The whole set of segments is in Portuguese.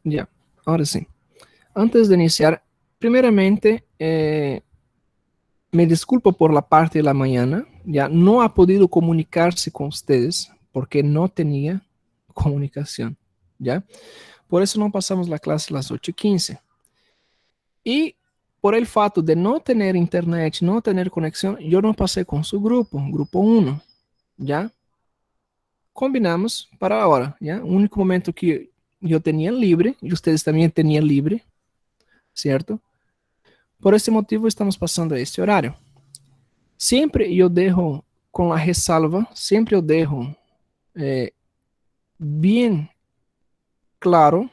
Ya, ahora sí. Antes de iniciar, primeramente, me disculpo por la parte de la mañana. Ya no ha podido comunicarse con ustedes porque no tenía comunicación. ¿Ya? Por eso no pasamos la clase a las 8:15. Y por el fato de no tener internet, no tener conexión, yo no pasé con su grupo 1. ¿Ya? Combinamos para ahora. ¿Ya? O único momento que yo tenía libre y ustedes también tenían libre, ¿cierto? Por esse motivo, estamos passando a este horário. Sempre eu dejo com a ressalva, sempre eu dejo bem claro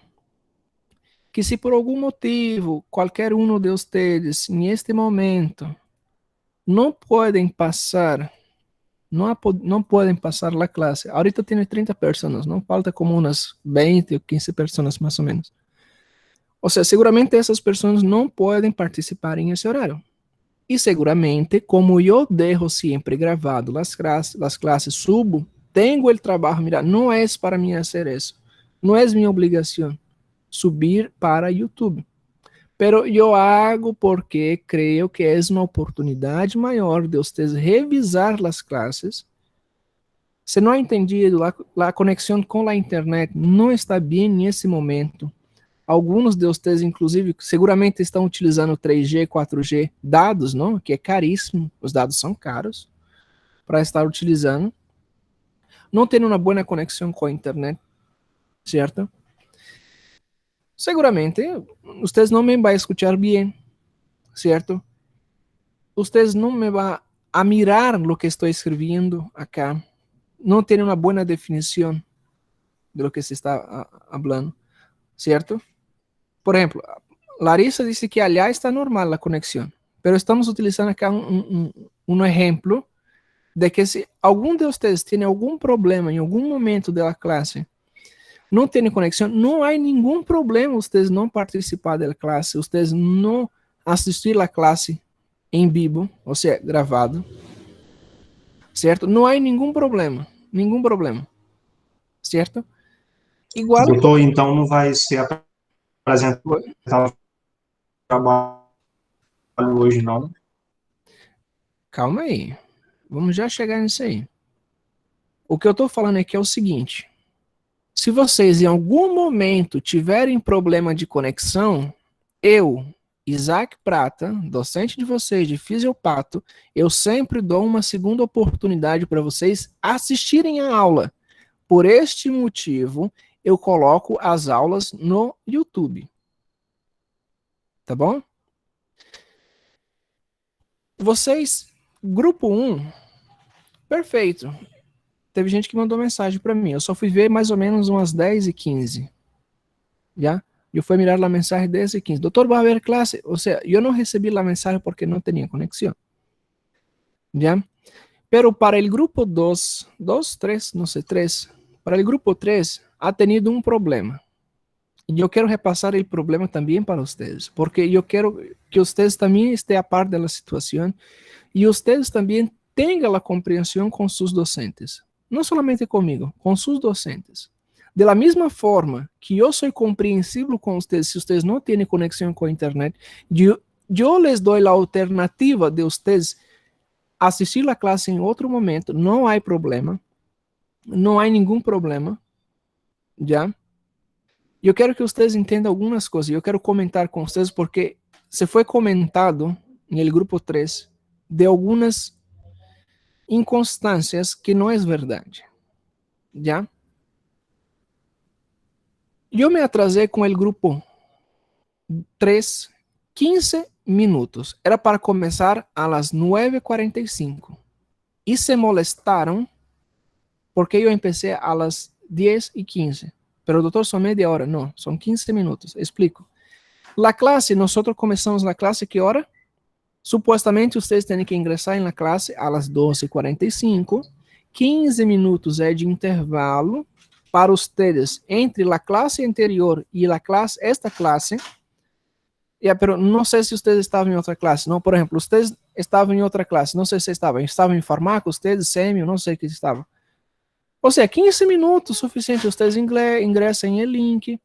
que se por algum motivo qualquer um de vocês, neste momento, não podem passar, não podem passar a classe. Ahorita tem 30 pessoas, não falta como umas 20 ou 15 pessoas mais ou menos. Ou seja, seguramente essas pessoas não podem participar em esse horário. E seguramente, como eu dejo sempre gravado as classes, subo, tenho o trabalho, mira, não é para mim fazer isso. Não é minha obrigação subir para YouTube. Pero eu hago porque creio que é uma oportunidade maior de vocês revisar as classes. Se não ha entendido, a conexão com a internet não está bem nesse momento. Alguns de vocês, inclusive, seguramente estão utilizando 3G, 4G, dados, não? Que é caríssimo, os dados são caros para estar utilizando. Não tem uma boa conexão com a internet, certo? Seguramente, vocês não me vão escutar bem, certo? Vocês não me vão a mirar o que estou escrevendo acá. Não tem uma boa definição de lo que se está falando, certo? Por exemplo, Larissa disse que allá está normal a conexão, pero estamos utilizando acá um exemplo de que se algum de vocês tem algum problema em algum momento da classe, não tem conexão, não há nenhum problema vocês não participar da classe, vocês não assistir a classe em vivo, ou seja, gravado, certo? Não há nenhum problema, certo? Igual. Doutor, então não vai ser apresentado o trabalho hoje, não? Calma aí, vamos já chegar nisso aí. O que eu estou falando aqui é o seguinte: se vocês em algum momento tiverem problema de conexão, eu, Isaac Prata, docente de vocês de Fisiopato, eu sempre dou uma segunda oportunidade para vocês assistirem a aula. Por este motivo, eu coloco as aulas no YouTube. Tá bom? Vocês, grupo 1, perfeito. Teve gente que mandou mensagem para mim. Eu só fui ver mais ou menos umas 10:15. Já? Eu fui mirar a mensagem 10:15. Doutor, vai haver classe? Ou seja, eu não recebi a mensagem porque não tinha conexão. Já? Pero para o grupo 2, 3, não sei, 3, para o grupo 3, ha tenido um problema. E eu quero repassar o problema também para vocês, porque eu quero que vocês também estejam a par da situação e vocês também tenham a compreensão com seus docentes. Não somente comigo, com seus docentes. De la mesma forma que eu sou compreensível com vocês, se vocês não têm conexão com a internet, eu les dou a alternativa de vocês assistir a classe em outro momento, não há problema, não há nenhum problema, já? Eu quero que vocês entendam algumas coisas, eu quero comentar com vocês porque se foi comentado no grupo 3 de algumas inconstâncias que não é verdade, já? Eu me atrasei com o grupo 3, 15 minutos. Era para começar às 9:45. E se molestaram porque eu empecé às 10:15. Pero doutor, são meia hora. Não, são 15 minutos. Explico. La classe, nós começamos a classe que hora? Supostamente, vocês têm que ingressar na classe às 12:45. 15 minutos é de intervalo para vocês entre a classe anterior e esta classe. Pero não sei se vocês estavam em outra classe. Não, por exemplo, vocês estavam em outra classe. Não sei se estavam. Estavam em farmácia, vocês, sêmio, não sei o que estavam. Ou seja, 15 minutos suficiente. Vocês ingressam em link.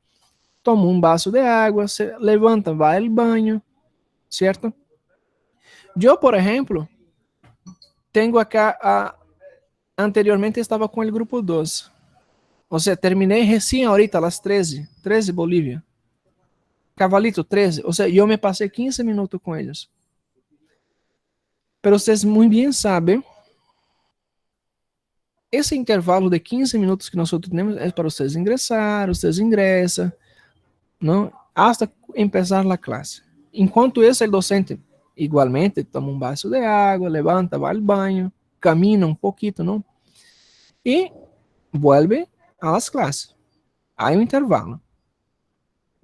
toma um vaso de água, se levanta, vai ao banho, certo? Eu, por exemplo, tenho acá, anteriormente estava com o grupo 2. Ou seja, terminei recém ahorita, às 13 Bolívia. Cavalito, 13. Ou seja, eu me passei 15 minutos com eles. Pero vocês muito bem sabem, esse intervalo de 15 minutos que nós temos é para vocês ingressar, vocês ingressam, não? Hasta começar a classe. Enquanto esse, o docente, igualmente, toma um vaso de água, levanta, vai ao banho, camina um pouquinho, não? E vuelve às classes. Há um intervalo.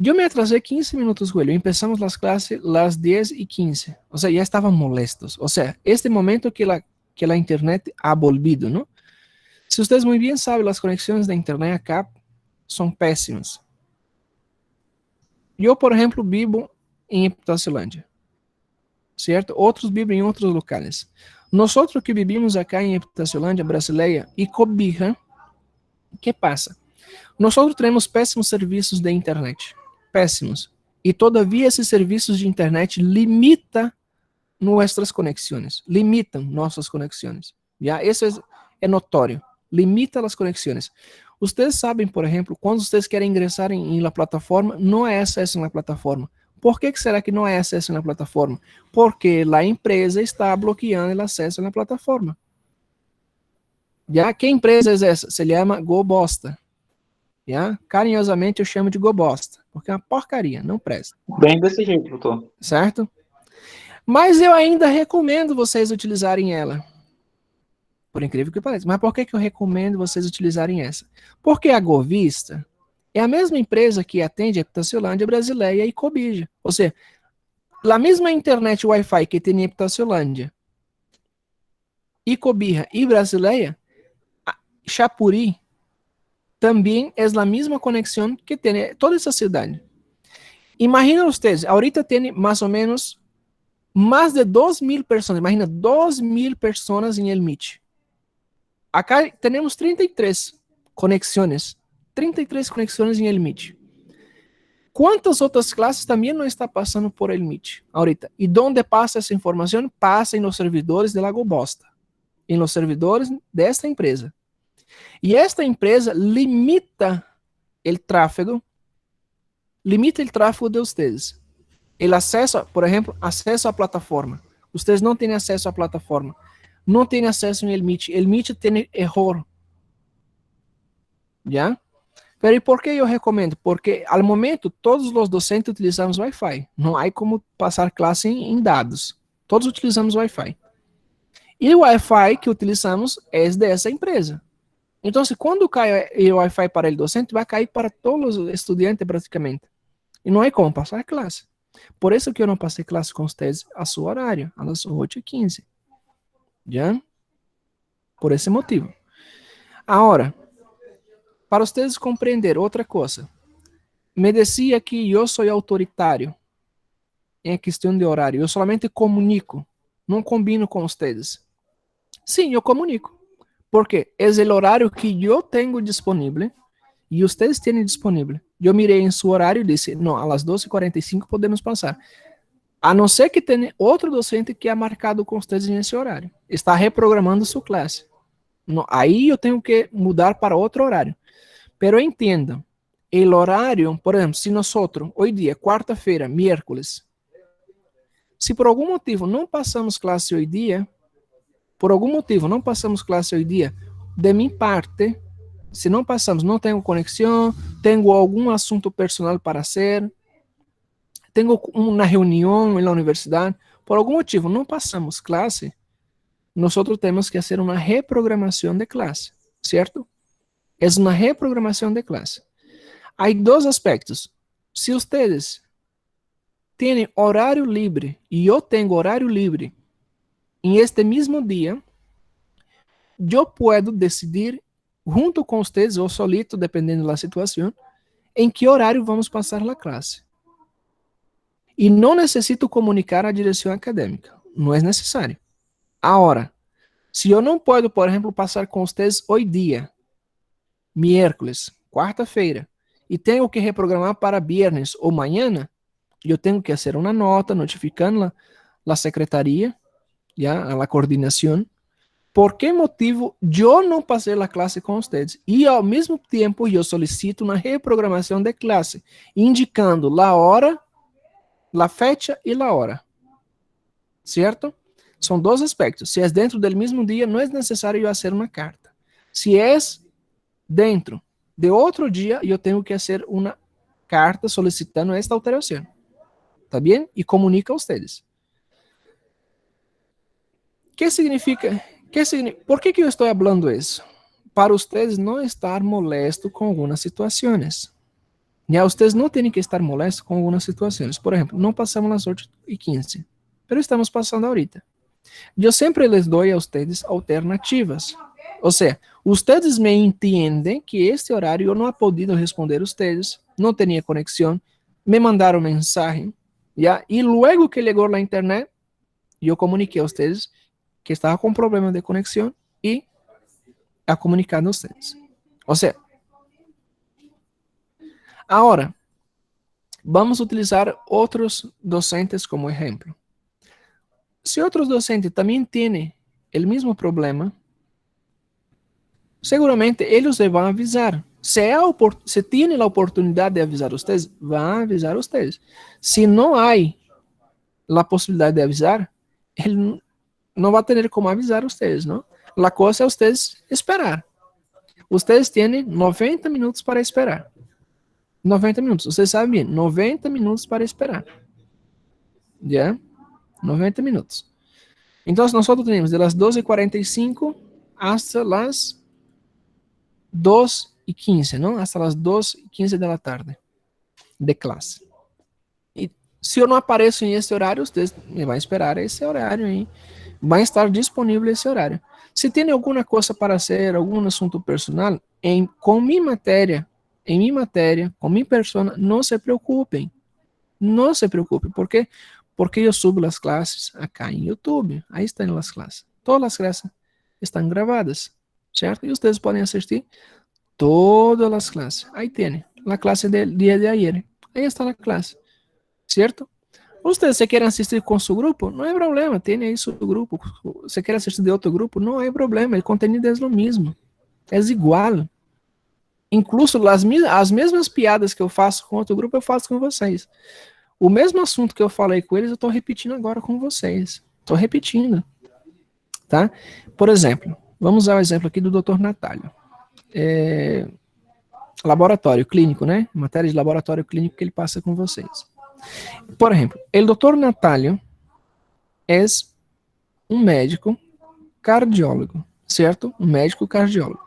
Eu me atrasei 15 minutos com ele. Empezamos as classes às 10:15. Ou seja, já estavam molestos. Ou seja, este momento que a internet ha volvido, não? Se vocês muito bem sabem, as conexões da internet acá são péssimas. Eu, por exemplo, vivo em Epitaciolândia, certo? Outros vivem em outros locais. Nós que vivimos acá em Epitaciolândia, brasileira, e Cobija, o que passa? Nós temos péssimos serviços de internet. Péssimos. E, todavia, esses serviços de internet limitam nossas conexões. Limitam nossas conexões. Já? Isso é notório. Limita as conexões. Vocês sabem, por exemplo, quando vocês querem ingressar em la plataforma, não há acesso na plataforma. Por que será que não há acesso na plataforma? Porque a empresa está bloqueando o acesso na plataforma. Já? Que empresa é essa? Se chama GoBosta. Já? Carinhosamente eu chamo de GoBosta, porque é uma porcaria, não presta. Bem desse jeito, doutor. Certo? Mas eu ainda recomendo vocês utilizarem ela. Por incrível que pareça. Mas por que eu recomendo vocês utilizarem essa? Porque a Govista é a mesma empresa que atende a Epitaciolândia, Brasileia e Cobija. Ou seja, a mesma internet Wi-Fi que tem em Epitaciolândia e Cobija e Brasileia, Chapuri também é a mesma conexão que tem toda essa cidade. Imagina vocês, ahorita tem mais ou menos mais de 2.000 pessoas. Imagina 2.000 pessoas em el Meet. Acá temos 33 conexões. 33 conexões em el Meet. Quantas outras classes também não estão passando por el Meet ahorita? E onde passa essa informação? Passa em los servidores de la GoBosta. Em los servidores desta empresa. E esta empresa limita o tráfego de vocês. O acesso, por exemplo, acesso à plataforma. Vocês não têm acesso à plataforma. Não têm acesso em el Meet. El Meet tem erro. Já? Pero e por que eu recomendo? Porque, ao momento, todos os docentes utilizamos Wi-Fi. Não há como passar classe em dados. Todos utilizamos Wi-Fi. E o Wi-Fi que utilizamos é dessa empresa. Então, quando cai o Wi-Fi para o docente, vai cair para todos os estudantes praticamente. E não há como passar classe. Por isso que eu não passei classe com vocês a seu horário, às 8:15. Já? Por esse motivo. Agora, para vocês compreender outra coisa, me dizia que eu sou autoritário em questão de horário. Eu solamente comunico, não combino com vocês. Sim, eu comunico. Porque é o horário que eu tenho disponível e vocês têm disponível. Eu mirei em seu horário e disse, não, às 12:45 podemos passar. A não ser que tenha outro docente que é marcado com vocês nesse horário. Está reprogramando sua classe. Não, aí eu tenho que mudar para outro horário. Pero entendam, o horário, por exemplo, se nós, hoje dia, quarta-feira, miércoles, se por algum motivo não passamos classe hoje dia, de minha parte, se não passamos, não tenho conexão, tenho algum assunto personal para hacer, tenho uma reunião na universidade, por algum motivo não passamos classe, nós temos que fazer uma reprogramação de classe, certo? É uma reprogramação de classe. Há dois aspectos. Se vocês têm horário livre e eu tenho horário livre em este mesmo dia, eu posso decidir, junto com vocês ou solito, dependendo da situação, em que horário vamos passar a classe. E não necessito comunicar à direção acadêmica. Não é necessário. Agora, se eu não posso, por exemplo, passar com vocês hoje dia, miércoles, quarta-feira, y tengo que reprogramar para viernes o mañana, yo tengo que hacer una nota notificando la secretaría, ya, a la coordinación. ¿Por qué motivo yo no pasé la clase con ustedes? Y al mismo tiempo yo solicito una reprogramación de clase, indicando la hora, la fecha y la hora. ¿Cierto? Son dos aspectos. Si es dentro del mismo día, no es necesario yo hacer una carta. Si es dentro de otro día, yo tengo que hacer una carta solicitando esta alteración. ¿Está bien? Y comunica a ustedes. ¿Qué significa? ¿Por qué yo estoy hablando eso? Para ustedes no estar molesto con algunas situaciones. Ya ustedes no tienen que estar molestos con algunas situaciones. Por ejemplo, no pasamos las 8:15, pero estamos pasando ahorita. Yo siempre les doy a ustedes alternativas. O sea, ustedes me entienden que este horario eu não he podido responder a ustedes, não tinha conexão, me mandaram mensagem, ¿ya? E luego que chegou a internet, eu comuniquei a ustedes que estava com problema de conexão e a comunicar a ustedes. O sea, agora, vamos utilizar outros docentes como exemplo. Se outros docentes também têm o mesmo problema, seguramente eles vão avisar. Se tem a oportunidade de avisar ustedes, vão avisar ustedes. Se não há a possibilidade de avisar, ele não vai ter como avisar ustedes, não? A coisa é ustedes esperar. Ustedes têm 90 minutos para esperar. 90 minutos, vocês sabem bem, 90 minutos para esperar. ¿Ya? 90 minutos. Entonces nosotros tenemos de las 12:45 hasta las 2:15, ¿no? Hasta las 2:15 de la tarde de clase. Y si yo no apareço en este horario, ustedes me van a esperar ese horario y va a estar disponible ese horario. Si tiene alguna cosa para hacer, algún asunto personal, con mi materia, con mi persona, no se preocupen. No se preocupen. ¿Por qué? Porque yo subo las clases acá en YouTube. Ahí están las clases. Todas las clases están grabadas, ¿cierto? Y ustedes pueden asistir todas las clases. Ahí tiene la clase del día de ayer. Ahí está la clase, ¿cierto? Ustedes se quieren asistir con su grupo, no hay problema, tiene ahí su grupo. Se quiere asistir de otro grupo, no hay problema, el contenido es lo mismo, es igual. Incluso as mesmas piadas que eu faço com outro grupo, eu faço com vocês. O mesmo assunto que eu falei com eles, eu estou repetindo agora com vocês. Estou repetindo, tá? Por exemplo, vamos usar o exemplo aqui do Dr. Natálio. Laboratório clínico, né? Matéria de laboratório clínico que ele passa com vocês. Por exemplo, o Dr. Natálio é um médico cardiólogo, certo? Um médico cardiólogo.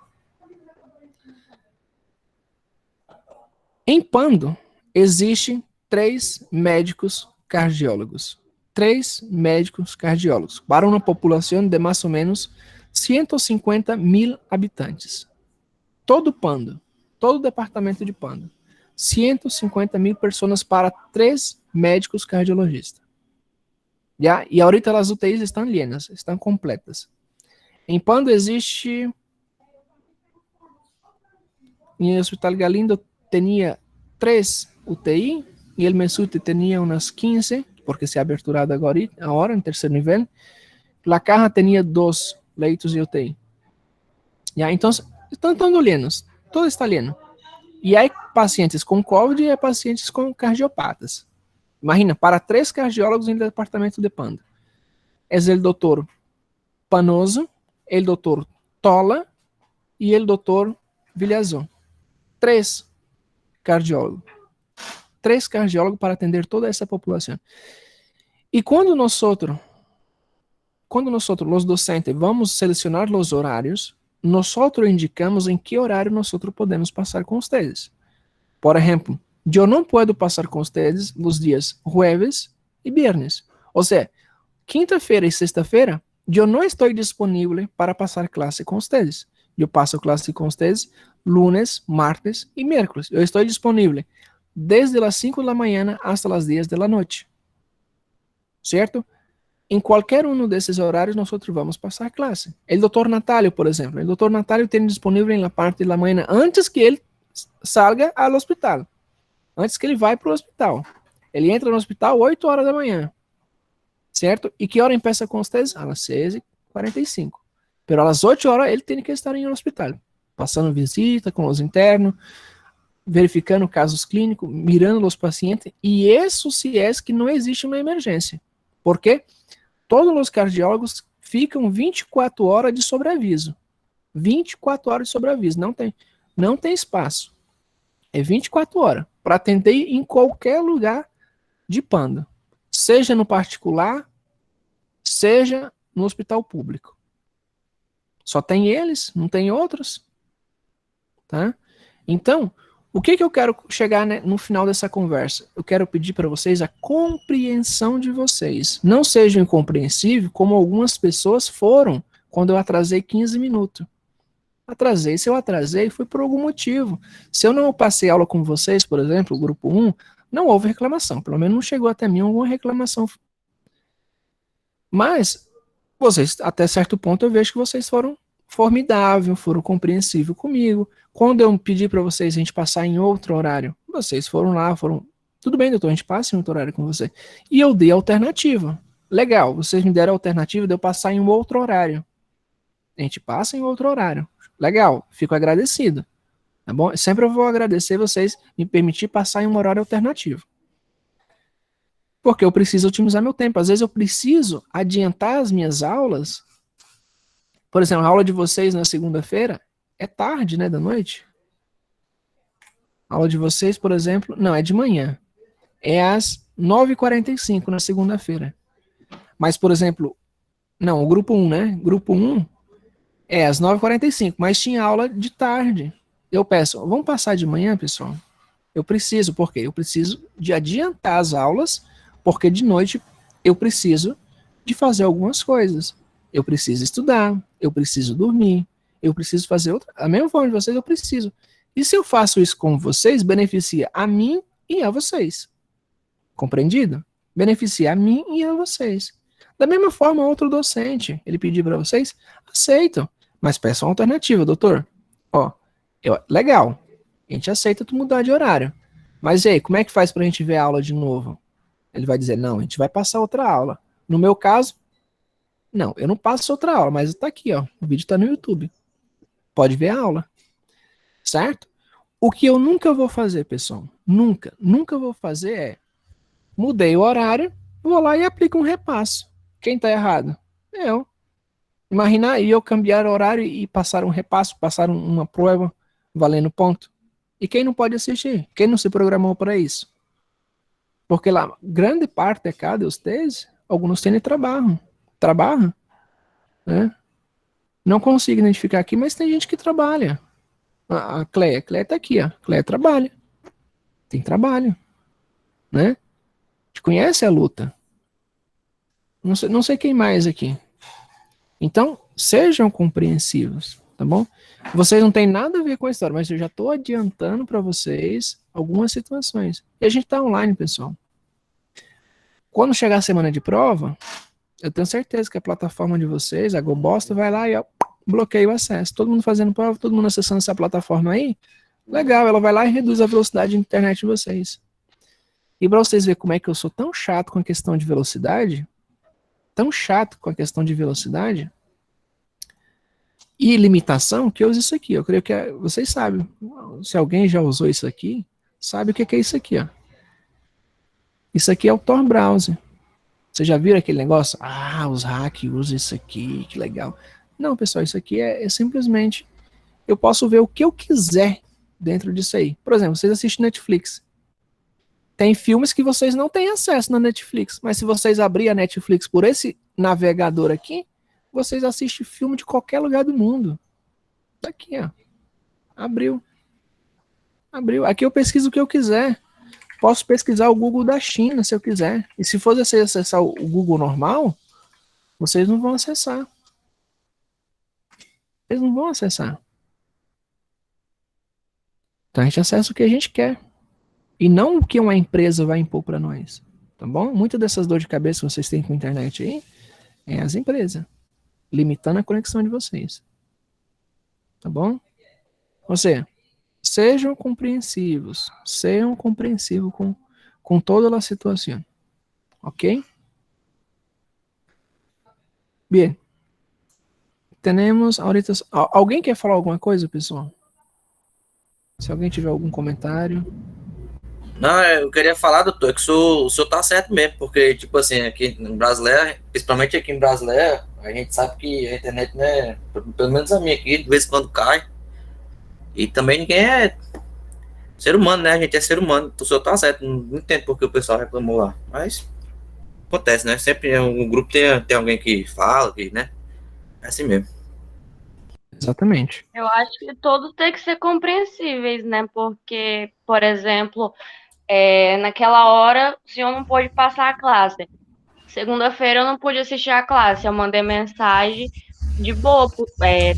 Em Pando, existem 3 médicos cardiólogos. 3 médicos cardiólogos para uma população de mais ou menos 150.000 habitantes. Todo Pando, todo o departamento de Pando. 150.000 pessoas para 3 médicos cardiologistas. Já? E ahorita as UTIs estão llenas, estão completas. Em Pando existe... Em Hospital Galindo tinha 3 UTI e o Mesute tinha umas 15, porque se ha aberturado agora em terceiro nível. La Caja tinha 2 leitos de UTI. Já? Então, estão todos llenos, todo está lleno. E há pacientes com COVID e há pacientes com cardiopatas. Imagina, para 3 cardiólogos no departamento de Pando. É o doutor Panoso, o doutor Tola e o doutor Vilhazon. 3 cardiólogos. 3 cardiólogos para atender toda essa população. E quando nós, os docentes, vamos selecionar os horários, nós indicamos em que horário nós podemos passar com vocês. Por exemplo, eu não posso passar com vocês os dias jueves e viernes. Ou seja, quinta-feira e sexta-feira, eu não estou disponível para passar classe com vocês. Eu passo classe com vocês lunes, martes e miércoles. Eu estou disponível desde as 5 da manhã até as 10 da noite. Certo? Em qualquer um desses horários, nós vamos passar classe. O Dr. Natálio, por exemplo. O Dr. Natálio tem disponível na parte da manhã, antes que ele salga ao hospital. Antes que ele vá para o hospital. Ele entra no hospital 8 horas da manhã. Certo? E que hora empieza com vocês? Às 6h45. Pero às 8 horas ele tem que estar em um hospital. Passando visita com os internos, verificando casos clínicos, mirando os pacientes. E isso se é que não existe uma emergência. Por quê? Todos os cardiólogos ficam 24 horas de sobreaviso. 24 horas de sobreaviso. Não tem espaço. É 24 horas. Para atender em qualquer lugar de Pando. Seja no particular, seja no hospital público. Só tem eles, não tem outros. Tá? Então, o que eu quero chegar, né, no final dessa conversa? Eu quero pedir para vocês a compreensão de vocês. Não sejam incompreensíveis como algumas pessoas foram quando eu atrasei 15 minutos. Se eu atrasei, foi por algum motivo. Se eu não passei aula com vocês, por exemplo, o grupo 1, não houve reclamação. Pelo menos não chegou até mim alguma reclamação. Mas, vocês, até certo ponto, eu vejo que vocês foram formidáveis, foram compreensíveis comigo. Quando eu pedi para vocês a gente passar em outro horário, vocês foram lá, tudo bem, doutor, a gente passa em outro horário com você. E eu dei alternativa. Legal, vocês me deram a alternativa de eu passar em um outro horário. A gente passa em outro horário. Legal, fico agradecido. Tá bom? Sempre eu vou agradecer vocês me permitir passar em um horário alternativo. Porque eu preciso otimizar meu tempo. Às vezes eu preciso adiantar as minhas aulas. Por exemplo, a aula de vocês na segunda-feira é tarde, né, da noite. A aula de vocês, por exemplo, não, é de manhã. É às 9h45 na segunda-feira. Mas, por exemplo, não, o grupo 1, né? Grupo 1 é às 9h45, mas tinha aula de tarde. Eu peço, vamos passar de manhã, pessoal? Eu preciso, por quê? Eu preciso de adiantar as aulas, porque de noite eu preciso de fazer algumas coisas. Eu preciso estudar, eu preciso dormir, eu preciso fazer outra. A mesma forma de vocês, eu preciso. E se eu faço isso com vocês, beneficia a mim e a vocês. Compreendido? Beneficia a mim e a vocês. Da mesma forma, outro docente, ele pedir para vocês, aceitam. Mas peçam uma alternativa, doutor. Ó, legal, a gente aceita tu mudar de horário. Mas e aí, como é que faz pra gente ver a aula de novo? Ele vai dizer, não, a gente vai passar outra aula. No meu caso, não, eu não passo outra aula, mas tá aqui, ó, o vídeo tá no YouTube. Pode ver a aula. Certo? O que eu nunca vou fazer, pessoal, nunca vou fazer é, mudei o horário, vou lá e aplico um repasso. Quem tá errado? Eu. Imagina eu cambiar o horário e passar um repasso, passar uma prova valendo ponto. E quem não pode assistir? Quem não se programou para isso? Porque lá, grande parte de cada vocês, alguns têm trabalho, né? Não consigo identificar aqui, mas tem gente que trabalha. A Cleia tá aqui, ó. Cleia trabalha. Tem trabalho, né? Te conhece a luta? Não sei quem mais aqui. Então, sejam compreensivos, tá bom? Vocês não têm nada a ver com a história, mas eu já estou adiantando para vocês algumas situações. E a gente está online, pessoal. Quando chegar a semana de prova, eu tenho certeza que a plataforma de vocês, a GoBosta, vai lá e ó, bloqueia o acesso. Todo mundo fazendo prova, todo mundo acessando essa plataforma aí. Legal, ela vai lá e reduz a velocidade de internet de vocês. E para vocês verem como é que eu sou tão chato com a questão de velocidade, e limitação, que eu uso isso aqui. Eu creio que vocês sabem. Se alguém já usou isso aqui, sabe o que é isso aqui, ó. Isso aqui é o Tor Browser. Vocês já viram aquele negócio? Ah, os hackers usam isso aqui, que legal. Não, pessoal, isso aqui é simplesmente... Eu posso ver o que eu quiser dentro disso aí. Por exemplo, vocês assistem Netflix. Tem filmes que vocês não têm acesso na Netflix, mas se vocês abrirem a Netflix por esse navegador aqui, vocês assistem filme de qualquer lugar do mundo. Tá aqui, ó. Abriu. Aqui eu pesquiso o que eu quiser. Posso pesquisar o Google da China, se eu quiser. E se for vocês acessar o Google normal, vocês não vão acessar. Eles não vão acessar. Então a gente acessa o que a gente quer. E não o que uma empresa vai impor para nós. Tá bom? Muitas dessas dores de cabeça que vocês têm com a internet aí, é as empresas. Limitando a conexão de vocês. Tá bom? Você, sejam compreensivos com toda a situação, ¿ok? Bien. Temos ahorita... Alguém quer falar alguma coisa, pessoal? Se alguém tiver algum comentário. Não, eu queria falar, doutor, que o senhor tá certo mesmo, porque, tipo assim, aqui no Brasileiro, principalmente aqui em Brasileiro, a gente sabe que a internet, né, pelo menos a minha aqui, de vez em quando cai, e também ninguém é ser humano, né, a gente é ser humano, então o senhor tá certo, não entendo porque o pessoal reclamou lá, mas acontece, né, sempre um grupo tem alguém que fala, que, né, é assim mesmo. Exatamente. Eu acho que todos têm que ser compreensíveis, né? Porque, por exemplo, naquela hora o senhor não pôde passar a classe. Segunda-feira eu não pude assistir a classe. Eu mandei mensagem de boa,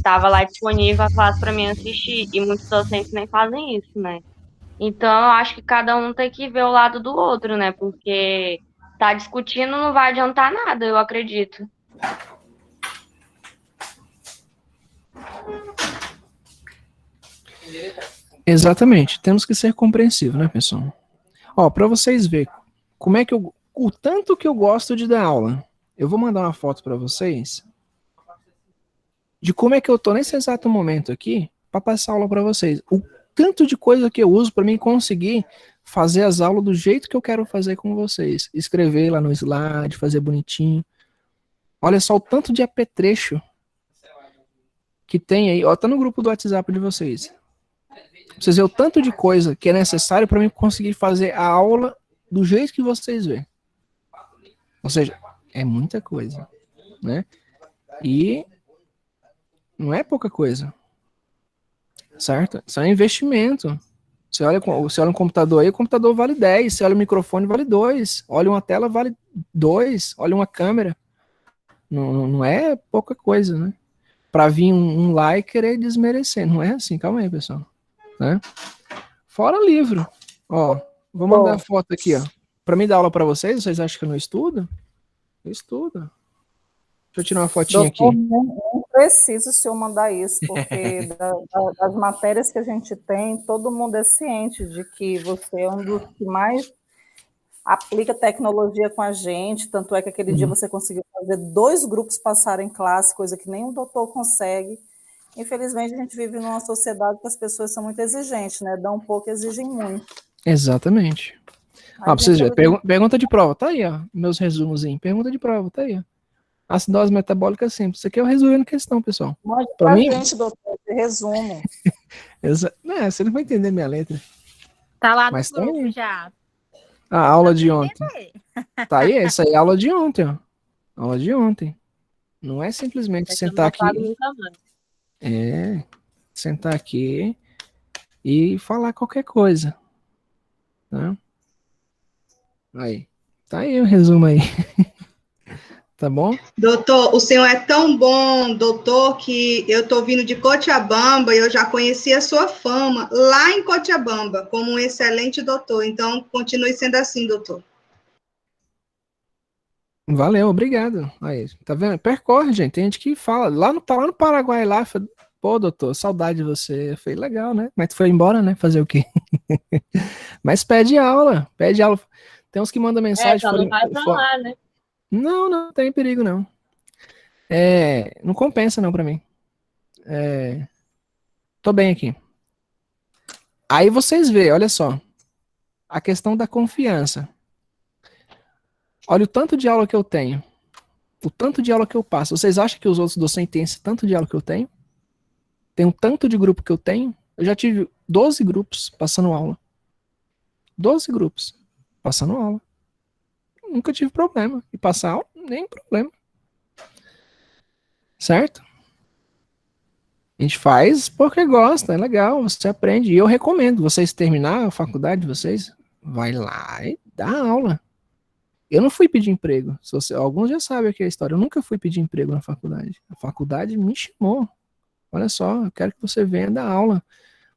tava lá disponível a classe para mim assistir. E muitos docentes nem fazem isso, né? Então eu acho que cada um tem que ver o lado do outro, né? Porque tá discutindo não vai adiantar nada, eu acredito. Exatamente. Temos que ser compreensivos, né, pessoal? Ó, para vocês verem como é que o tanto que eu gosto de dar aula. Eu vou mandar uma foto para vocês de como é que eu tô nesse exato momento aqui para passar aula para vocês. O tanto de coisa que eu uso para mim conseguir fazer as aulas do jeito que eu quero fazer com vocês. Escrever lá no slide, fazer bonitinho. Olha só o tanto de apetrecho que tem aí. Ó, tá no grupo do WhatsApp de vocês. Pra vocês verem o tanto de coisa que é necessário para mim conseguir fazer a aula do jeito que vocês veem. Ou seja, é muita coisa, né? E não é pouca coisa, certo? Isso é um investimento. Você olha um computador aí, o computador vale 10, você olha o microfone, vale 2, olha uma tela, vale 2, olha uma câmera. Não é pouca coisa, né? Para vir um like e querer desmerecer. Não é assim, calma aí, pessoal. Né? Fora livro. Ó, vou mandar a foto aqui, ó. Para mim dar aula para vocês acham que eu não estudo? Eu estudo. Deixa eu tirar uma fotinha aqui. Não preciso o senhor mandar isso, porque das matérias que a gente tem, todo mundo é ciente de que você é um dos que mais aplica tecnologia com a gente, tanto é que aquele dia você conseguiu fazer 2 grupos passarem classe, coisa que nenhum doutor consegue. Infelizmente, a gente vive numa sociedade que as pessoas são muito exigentes, né? Dão um pouco, exigem muito. Exatamente. Ó, pra vocês verem, pergunta de prova, tá aí, ó, meus resumozinhos. Pergunta de prova, tá aí, ó. Acidose metabólica simples. Isso aqui é o resumo questão, pessoal. Mande pra mim, gente, doutor, esse resumo. Não, você não vai entender minha letra. Tá lá no Mas grupo tá já. A aula de ontem. Tá aí, essa aí é a aula de ontem, ó. Aula de ontem. Não é simplesmente sentar aqui. Sentar aqui e falar qualquer coisa. Tá? Aí. Tá aí o resumo aí. Tá bom? Doutor, o senhor é tão bom, doutor, que eu estou vindo de Cochabamba e eu já conheci a sua fama lá em Cochabamba, como um excelente doutor. Então, continue sendo assim, doutor. Valeu, obrigado. Aí, tá vendo? Percorre, gente. Tem gente que fala. Tá lá no Paraguai, lá. Pô, doutor, saudade de você. Foi legal, né? Mas tu foi embora, né? Fazer o quê? Mas pede aula. Pede aula. Tem uns que mandam mensagem. Não vai pra lá, né? Não tem perigo, não. Não compensa, não, pra mim. Tô bem aqui. Aí vocês veem, olha só. A questão da confiança. Olha o tanto de aula que eu tenho. O tanto de aula que eu passo. Vocês acham que os outros docentes têm esse tanto de aula que eu tenho? Tem um tanto de grupo que eu tenho? Eu já tive 12 grupos passando aula. 12 grupos passando aula. Nunca tive problema. E passar aula, nem problema. Certo? A gente faz porque gosta, é legal, você aprende. E eu recomendo vocês terminar a faculdade de vocês, vai lá e dá aula. Eu não fui pedir emprego. Alguns já sabem aqui a história. Eu nunca fui pedir emprego na faculdade. A faculdade me chamou. Olha só, eu quero que você venha dar aula.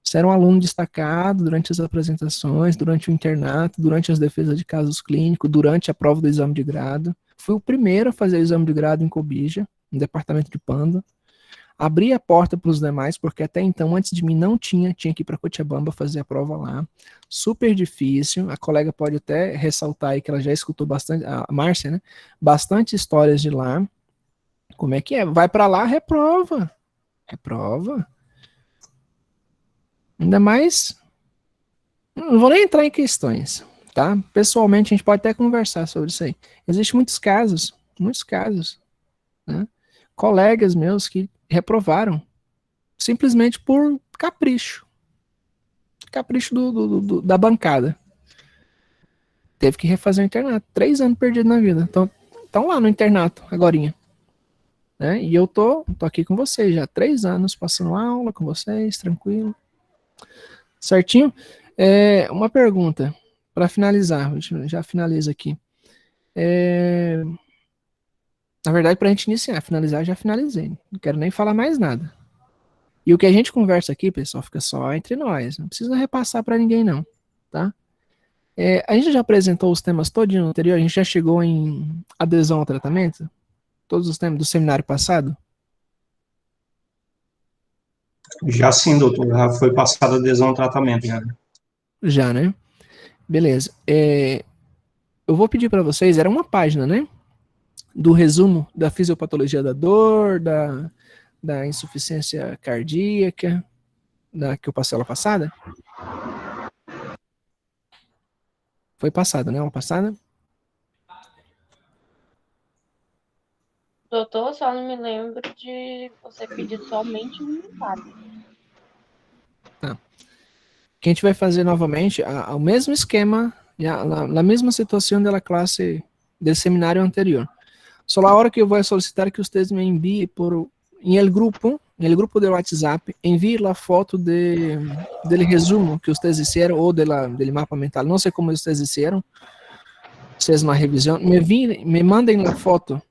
Você era um aluno destacado durante as apresentações, durante o internato, durante as defesas de casos clínicos, durante a prova do exame de grado. Fui o primeiro a fazer o exame de grado em Cobija, no departamento de Panda. Abri a porta para os demais, porque até então, antes de mim, não tinha que ir para Cochabamba fazer a prova lá. Super difícil. A colega pode até ressaltar aí que ela já escutou bastante, a Márcia, né? Bastante histórias de lá. Como é que é? Vai para lá, reprova. Reprova. Ainda mais. Não vou nem entrar em questões, tá? Pessoalmente, a gente pode até conversar sobre isso aí. Existem muitos casos, né? Colegas meus que reprovaram simplesmente por capricho. Capricho da bancada. Teve que refazer o internato. 3 anos perdido na vida. Estão lá no internato, agorinha. Né? E eu tô aqui com vocês já. 3 anos passando aula com vocês, tranquilo. Certinho? Uma pergunta para finalizar. Já finaliza aqui. Na verdade, para a gente iniciar, finalizar, já finalizei. Não quero nem falar mais nada. E o que a gente conversa aqui, pessoal, fica só entre nós. Não precisa repassar para ninguém, não. Tá? A gente já apresentou os temas todos no anterior, a gente já chegou em adesão ao tratamento? Todos os temas do seminário passado? Já sim, doutor, já foi passada a adesão ao tratamento, já. Já, né? Beleza. Eu vou pedir para vocês, era uma página, né? Do resumo da fisiopatologia da dor, da insuficiência cardíaca, da que eu passei aula passada. Foi passada, né? Uma passada? Doutor, só não me lembro de você pedir somente um inventário. Tá. Que a gente vai fazer novamente o mesmo esquema, na mesma situação da classe do seminário anterior. Só a hora que eu vou solicitar que vocês me enviem em el grupo do WhatsApp, envie a foto del resumo que vocês fizeram ou del mapa mental, não sei como vocês fizeram, se é uma revisão, me mandem a foto.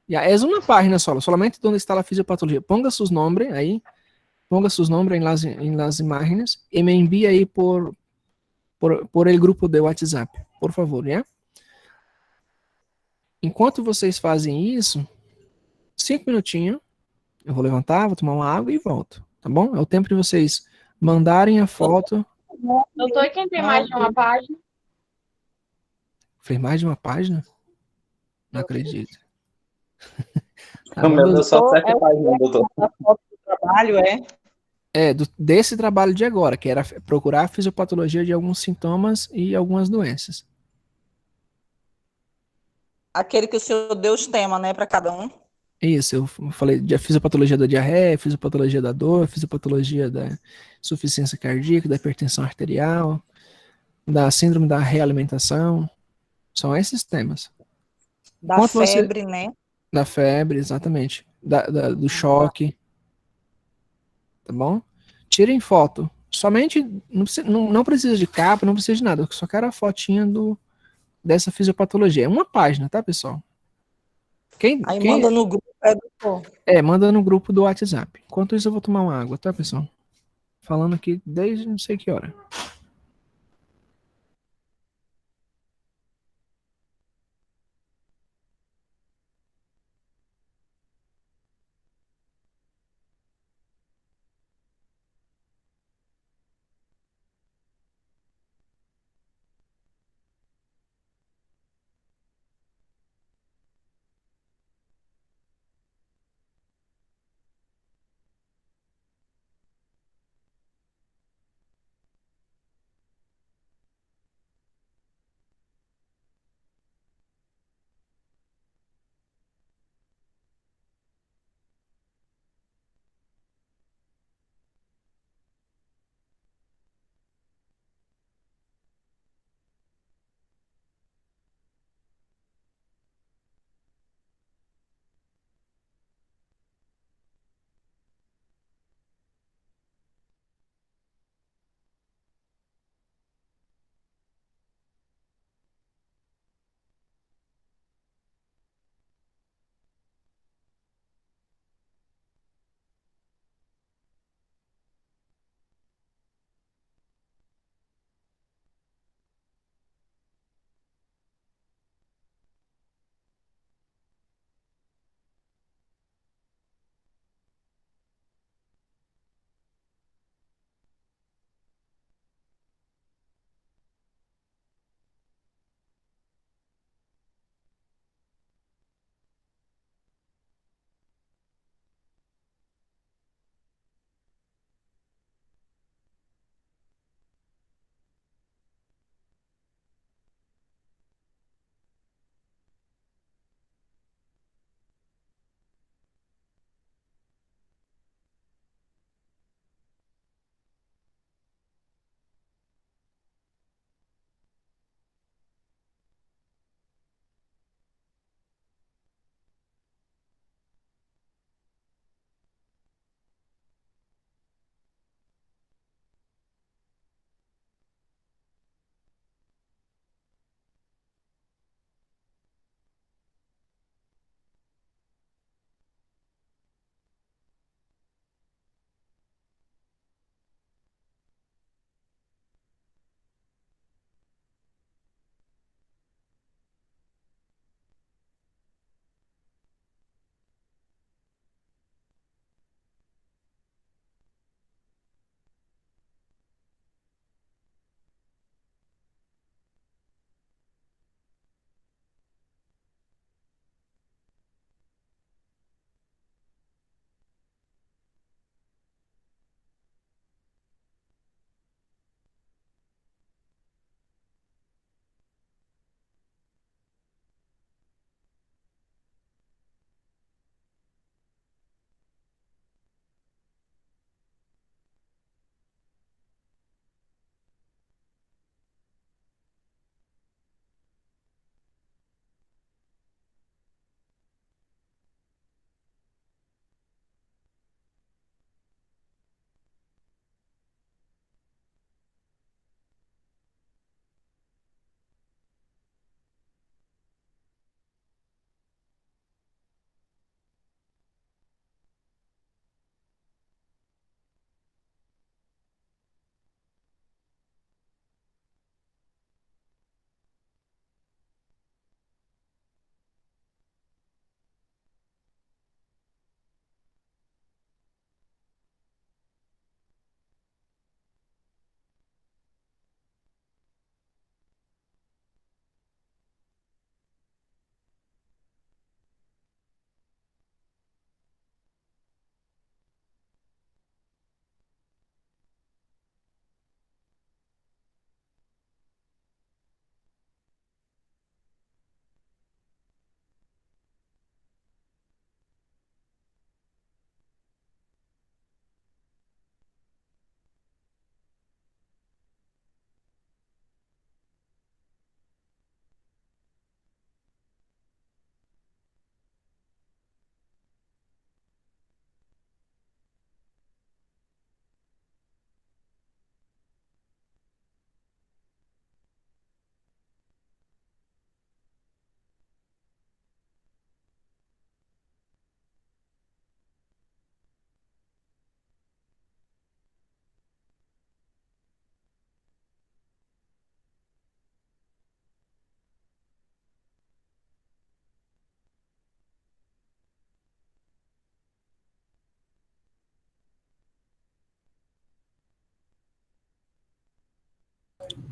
Ya, é uma página só, solamente onde está a fisiopatologia. Ponga seus nomes aí, ponga seus nomes em las imagens e me envie aí por el grupo de WhatsApp, por favor, ya? Enquanto vocês fazem isso, 5 minutinhos, eu vou levantar, vou tomar uma água e volto, tá bom? É o tempo de vocês mandarem a foto. Doutor, quem tem mais de uma página? Fez mais de uma página? Não acredito. Tá, O vamos meu ver deu só Doutor, 7 páginas, doutor. a foto do trabalho, desse trabalho de agora, que era procurar a fisiopatologia de alguns sintomas e algumas doenças. aquele que o senhor deu os temas, né, para cada um. Isso, eu falei de fisiopatologia da diarreia, fisiopatologia da dor, fisiopatologia da insuficiência cardíaca, da hipertensão arterial, da síndrome da realimentação. São esses temas. Da Enquanto você. febre, né? Da febre, exatamente. Do choque. Tá bom? Tirem foto. Somente. Não precisa de capa, não precisa de nada. Eu só quero a fotinha dessa fisiopatologia. É uma página, tá, pessoal? Aí manda no grupo, doutor. Manda no grupo do WhatsApp. Enquanto isso, eu vou tomar uma água, tá, pessoal? Falando aqui desde não sei que hora.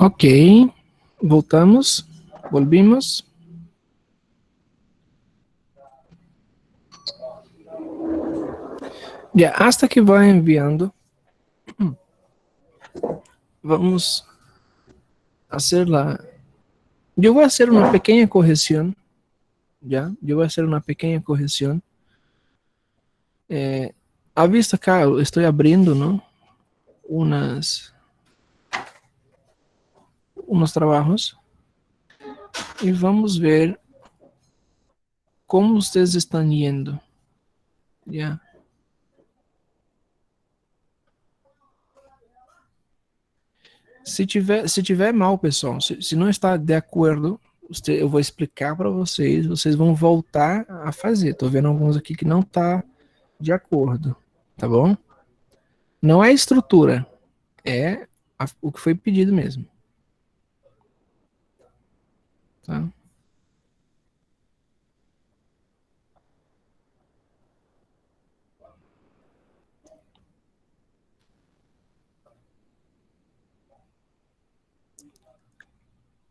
Ok, voltamos, volvimos. Ya, hasta que va enviando, vamos a hacer la... Yo voy a hacer una pequeña corrección, ¿ya? Yo voy a hacer una pequeña corrección. A vista acá, estoy abriendo, ¿no? Unos trabajos. Y vamos ver cómo ustedes están yendo, ¿ya? Se tiver mal, pessoal, se não está de acordo, eu vou explicar para vocês vão voltar a fazer. Tô vendo alguns aqui que não tá de acordo, tá bom? Não é estrutura, é o que foi pedido mesmo. Tá?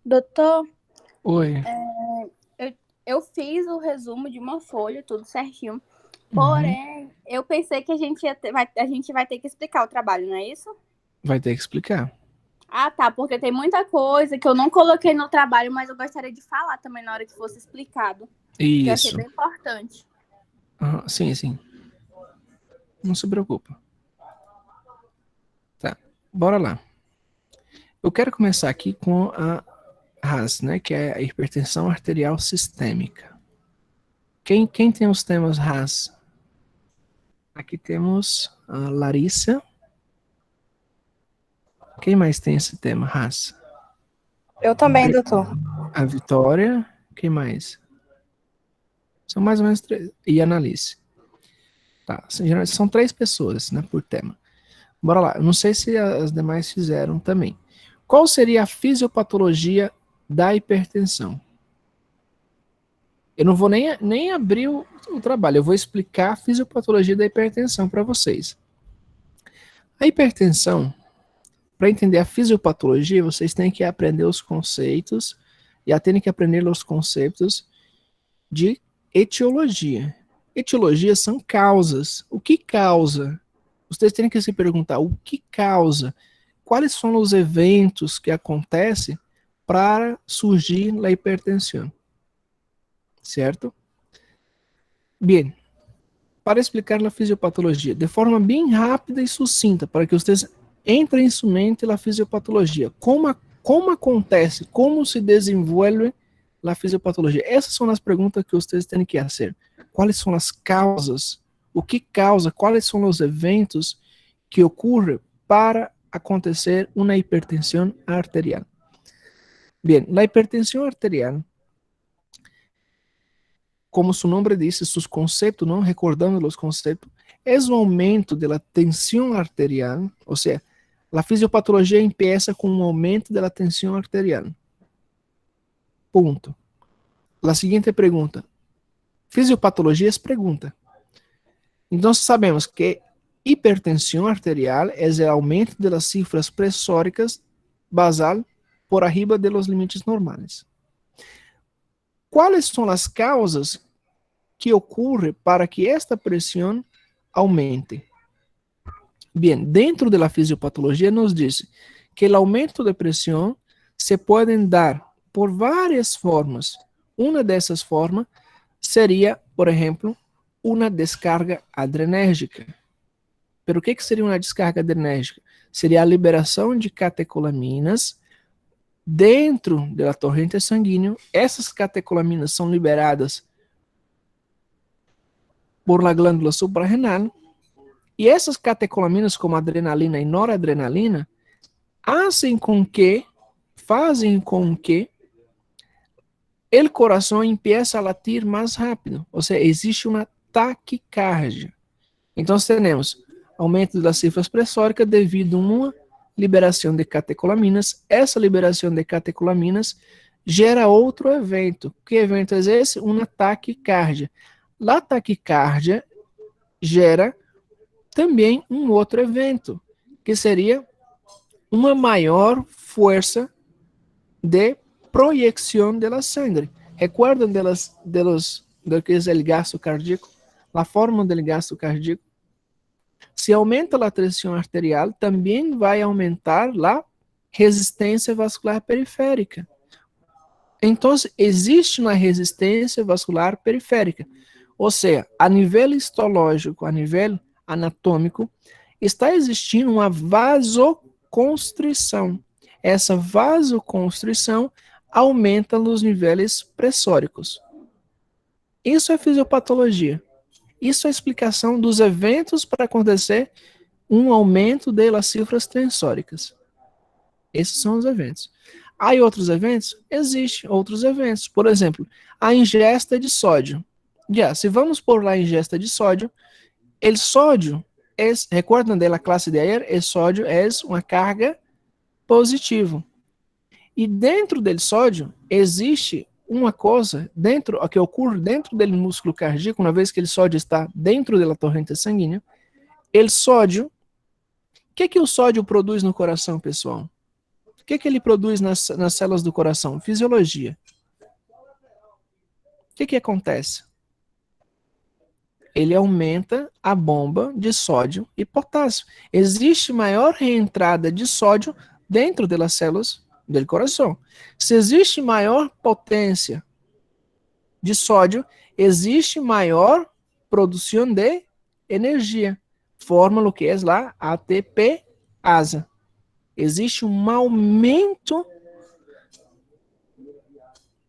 Doutor, Oi. eu fiz o resumo de uma folha, tudo certinho. Porém, eu pensei que a gente vai ter que explicar o trabalho, não é isso? Vai ter que explicar. Ah, tá, porque tem muita coisa que eu não coloquei no trabalho, mas eu gostaria de falar também na hora que fosse explicado. Que eu achei Isso. bem importante. Sim, sim. Não se preocupa. Tá, bora lá. Eu quero começar aqui com a RAS, né, que é a hipertensão arterial sistêmica. Quem tem os temas RAS? Aqui temos a Larissa. Quem mais tem esse tema RAS? Eu também, doutor. A Vitória. Quem mais? São mais ou menos 3. E a Annalise. Tá, são 3 pessoas, né, por tema. Bora lá. Eu não sei se as demais fizeram também. Qual seria a fisiopatologia da hipertensão? Eu não vou nem abrir o trabalho, eu vou explicar a fisiopatologia da hipertensão para vocês. A hipertensão, para entender a fisiopatologia, vocês têm que aprender os conceitos, e têm que aprender os conceitos de etiologia. Etiologia são causas. O que causa? Vocês têm que se perguntar, o que causa? Quais são os eventos que acontecem para surgir a hipertensão? Certo? Bem, para explicar a fisiopatologia de forma bem rápida e sucinta, para que vocês entrem em sua mente a fisiopatologia. Como acontece, como se desenvolve a fisiopatologia? Essas são as perguntas que vocês têm que fazer. Quais são as causas? O que causa? Quais são os eventos que ocorrem para acontecer uma hipertensão arterial? Bem, a hipertensão arterial, como seu nome diz, seus conceitos, não recordando os conceitos, é o aumento da tensão arterial, ou seja, a fisiopatologia empieza com um aumento da tensão arterial. Ponto. A seguinte pergunta. Fisiopatologia é pergunta. Então sabemos que hipertensão arterial é o aumento das cifras pressóricas basal por arriba de los limites normais. Quais são as causas que ocorrem para que esta pressão aumente? Bem, dentro da fisiopatologia nos diz que o aumento de pressão se pode dar por várias formas. Uma dessas formas seria, por exemplo, uma descarga adrenérgica. Pero o que seria uma descarga adrenérgica? Seria a liberação de catecolaminas dentro da torrente sanguínea. Essas catecolaminas são liberadas por la glândula suprarrenal, e essas catecolaminas, como adrenalina e noradrenalina, fazem com que o coração empiece a latir mais rápido, ou seja, existe uma taquicardia. Então, temos aumento das cifras pressóricas devido a uma liberação de catecolaminas. Essa liberação de catecolaminas gera outro evento. Que evento é esse? Uma taquicardia. A taquicardia gera também um outro evento, que seria uma maior força de proyección de la sangre. ¿Recuerdan de lo que es el gasto cardíaco? La forma del gasto cardíaco. Se aumenta a pressão arterial, também vai aumentar a resistência vascular periférica. Então, existe uma resistência vascular periférica. Ou seja, a nível histológico, a nível anatômico, está existindo uma vasoconstrição. Essa vasoconstrição aumenta os níveis pressóricos. Isso é fisiopatologia. Isso é a explicação dos eventos para acontecer um aumento das cifras tensóricas. Esses são os eventos. Há outros eventos? Existem outros eventos. Por exemplo, a ingesta de sódio. Se vamos por lá a ingesta de sódio, o sódio, recuerdan da classe de ayer, o sódio é uma carga positiva. E dentro do sódio existe uma coisa que ocorre dentro do músculo cardíaco, uma vez que o sódio está dentro da torrente sanguínea. O sódio, o que o sódio produz no coração, pessoal? O que ele produz nas células do coração? Fisiologia. O que acontece? Ele aumenta a bomba de sódio e potássio. Existe maior reentrada de sódio dentro das células do coração. Se existe maior potência de sódio, existe maior produção de energia. Forma o que é lá ATP-ASA. Existe um aumento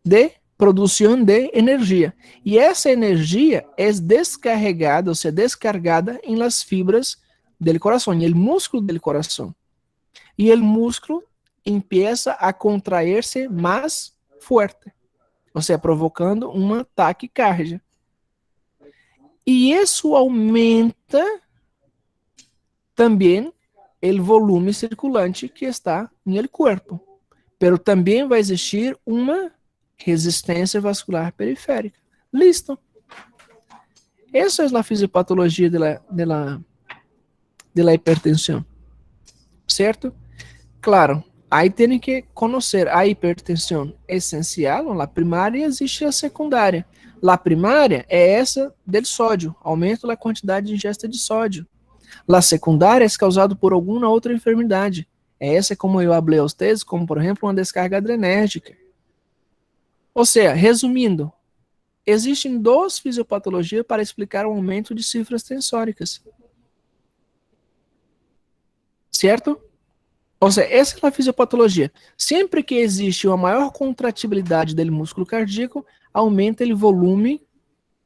de produção de energia. E essa energia é descarregada, ou seja, descarregada em las fibras do coração, no músculo do coração. E o músculo empieza a contrair-se mais forte, ou seja, provocando uma taquicardia. E isso aumenta também o volume circulante que está no corpo. Pero também vai existir uma resistência vascular periférica. Listo. Essa é a fisiopatologia da hipertensão. Certo? Claro. Aí tem que conhecer a hipertensão essencial, a primária, e existe a secundária. A primária é essa do sódio, aumento da quantidade de ingesta de sódio. A secundária é causada por alguma outra enfermidade. Essa, como eu falei a vocês, como por exemplo uma descarga adrenérgica. Ou seja, resumindo, existem duas fisiopatologias para explicar o aumento de cifras tensóricas. Certo? Ou seja, essa é a fisiopatologia. Sempre que existe uma maior contratibilidade do músculo cardíaco, aumenta o volume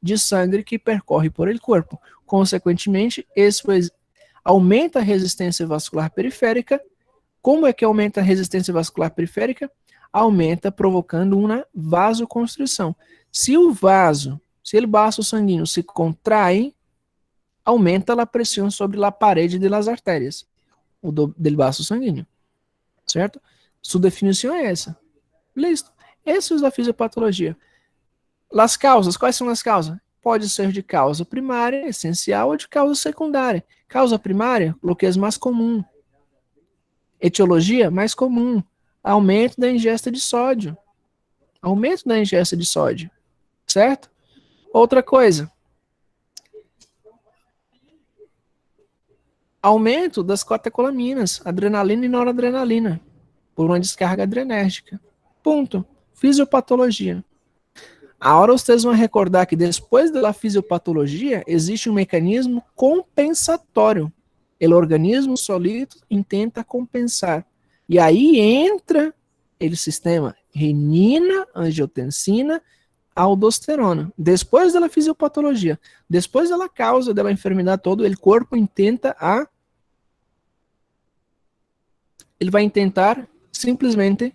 de sangue que percorre por el corpo. Consequentemente, isso aumenta a resistência vascular periférica. Como é que aumenta a resistência vascular periférica? Aumenta provocando uma vasoconstrição. Se o vaso sanguíneo se contrai, aumenta a pressão sobre a parede das artérias, do vaso sanguíneo. Certo? Sua definição é essa. Listo. Essa é a fisiopatologia. As causas, quais são as causas? Pode ser de causa primária, essencial, ou de causa secundária. Causa primária, o que é mais comum. Etiologia, mais comum. Aumento da ingesta de sódio. Aumento da ingesta de sódio. Certo? Outra coisa. Aumento das catecolaminas, adrenalina e noradrenalina, por uma descarga adrenérgica. Ponto. Fisiopatologia. Agora vocês vão recordar que depois da fisiopatologia existe um mecanismo compensatório. O organismo solito tenta compensar. E aí entra o sistema renina, angiotensina, aldosterona. Depois da fisiopatologia, depois da causa da enfermidade toda, o corpo ele vai tentar simplesmente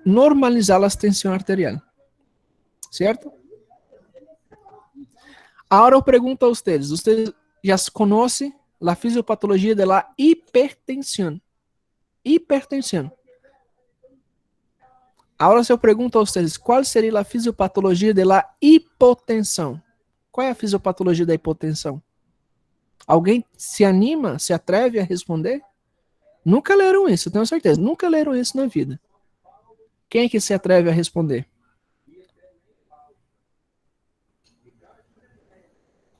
normalizar a tensão arterial. Certo? Agora eu pergunto a vocês já conhecem a fisiopatologia da hipertensão? Hipertensão. Agora se eu pergunto a vocês, qual seria a fisiopatologia da hipotensão? Qual é a fisiopatologia da hipotensão? Alguém se anima, se atreve a responder? Nunca leram isso, eu tenho certeza. Nunca leram isso na vida. Quem é que se atreve a responder?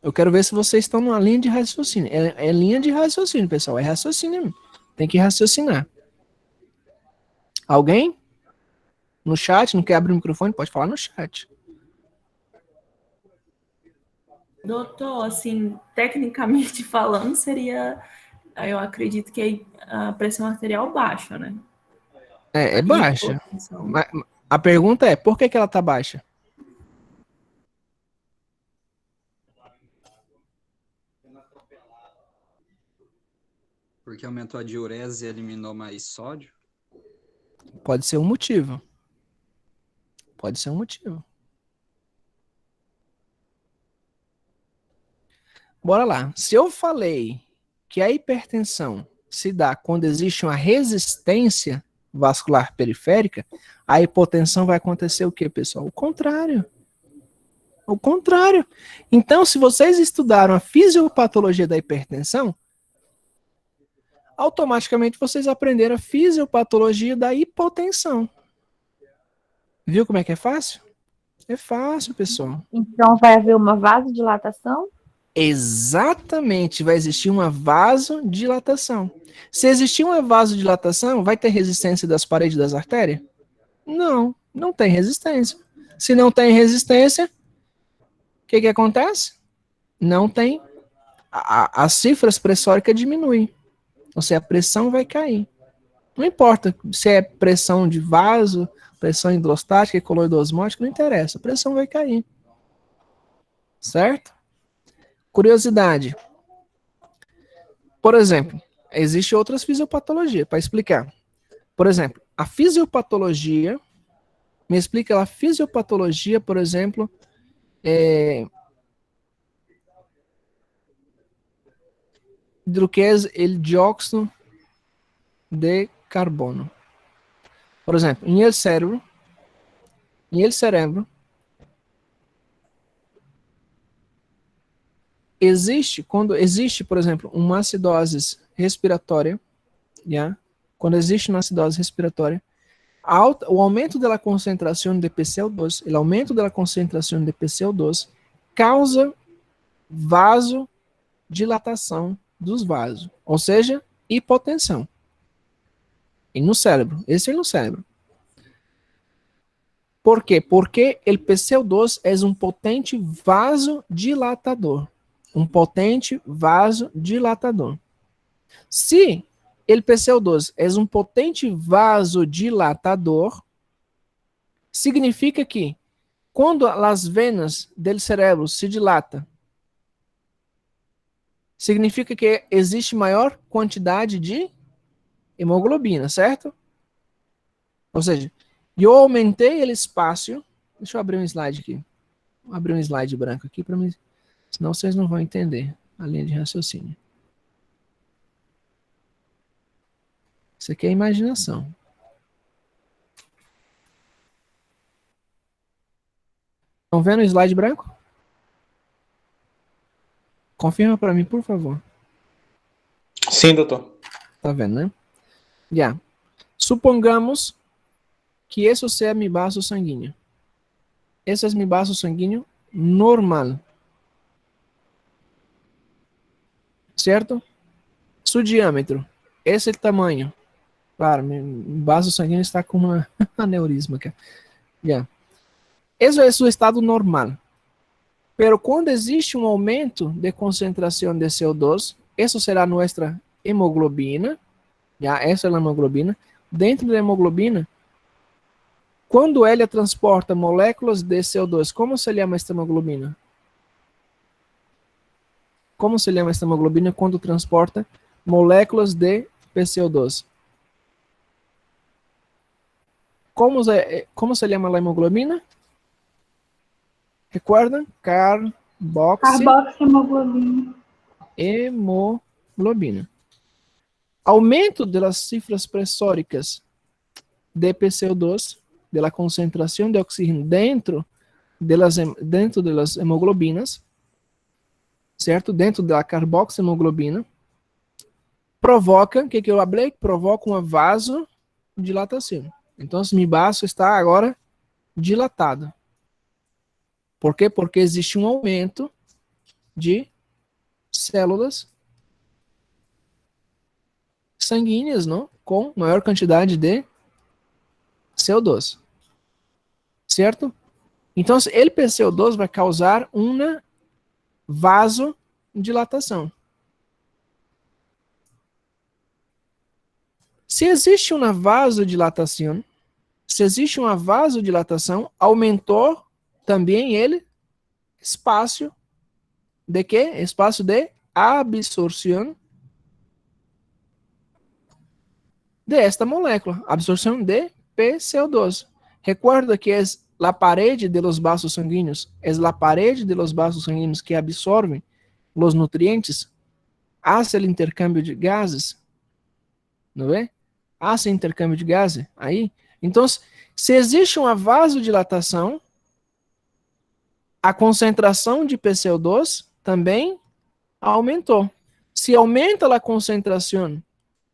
Eu quero ver se vocês estão numa linha de raciocínio. É linha de raciocínio, pessoal. É raciocínio. Tem que raciocinar. Alguém? No chat? Não quer abrir o microfone? Pode falar no chat. Doutor, assim, tecnicamente falando, seria, eu acredito que a pressão arterial baixa, né? É baixa. A pergunta é, por que ela está baixa? Porque aumentou a diurese e eliminou mais sódio? Pode ser um motivo. Pode ser um motivo. Bora lá. Se eu falei que a hipertensão se dá quando existe uma resistência vascular periférica, a hipotensão vai acontecer o quê, pessoal? O contrário. O contrário. Então, se vocês estudaram a fisiopatologia da hipertensão, automaticamente vocês aprenderam a fisiopatologia da hipotensão. Viu como é que é fácil? É fácil, pessoal. Então vai haver uma vasodilatação? Exatamente, vai existir uma vasodilatação. Se existir uma vasodilatação, vai ter resistência das paredes das artérias? Não, não tem resistência. Se não tem resistência, o que acontece? Não tem. As cifras pressóricas diminuem. Ou seja, a pressão vai cair. Não importa se é pressão de vaso, pressão hidrostática, coloidosmótica, não interessa. A pressão vai cair. Certo? Curiosidade. Por exemplo, existem outras fisiopatologias para explicar. Por exemplo, a fisiopatologia, me explica a fisiopatologia, por exemplo, do que é o dióxido de carbono. Por exemplo, em el cerebro, quando existe, por exemplo, uma acidose respiratória, quando existe uma acidose respiratória, o aumento da concentração de PCO2, o aumento da concentração de PCO2 causa vasodilatação dos vasos, ou seja, hipotensão. E no cérebro, esse é no cérebro. Por quê? Porque o PCO2 é um potente vasodilatador. Um potente vasodilatador. Se o PCO2 é um potente vasodilatador, significa que quando as venas do cérebro se dilatam, significa que existe maior quantidade de hemoglobina, certo? Ou seja, eu aumentei o espaço. Deixa eu abrir um slide aqui. Vou abrir um slide branco aqui para mim. Senão vocês não vão entender a linha de raciocínio. Isso aqui é imaginação. Estão vendo o slide branco? Confirma para mim, por favor. Sim, doutor. Tá vendo, né? Já. Supongamos que esse seja meu vaso sanguíneo. Esse é meu vaso sanguíneo normal. Certo? Seu diâmetro. Esse é o tamanho. Claro, meu vaso sanguíneo está com uma aneurisma. Já. Esse é o seu estado normal. Pero quando existe um aumento de concentração de CO2, isso será nossa hemoglobina. Já, essa é a hemoglobina. Dentro da hemoglobina, quando ela transporta moléculas de CO2, como se chama esta hemoglobina? Como se chama esta hemoglobina quando transporta moléculas de PCO2? Como se chama a hemoglobina? Recuerda? Carboxihemoglobina. Hemoglobina. Aumento das cifras pressóricas de PCO2, da concentração de oxigênio dentro das hemoglobinas, certo? Dentro da carboxihemoglobina, provoca, o que eu falei? Provoca uma vasodilatação. Então, meu baço está agora dilatado. Por quê? Porque existe um aumento de células sanguíneas, não? Com maior quantidade de CO2. Certo? Então, ele PCO2 vai causar uma vasodilatação. Se existe uma vasodilatação, aumentou também ele espaço de quê? Espaço de absorção de esta molécula, absorção de PCO2. Recuerda que é a parede de los vasos sanguíneos, é a parede de los vasos sanguíneos que absorvem os nutrientes, hace el intercâmbio de gases, não é? Hace intercâmbio de gases, aí. Então, se existe uma vasodilatação, a concentração de PCO2 também aumentou. Se aumenta a concentração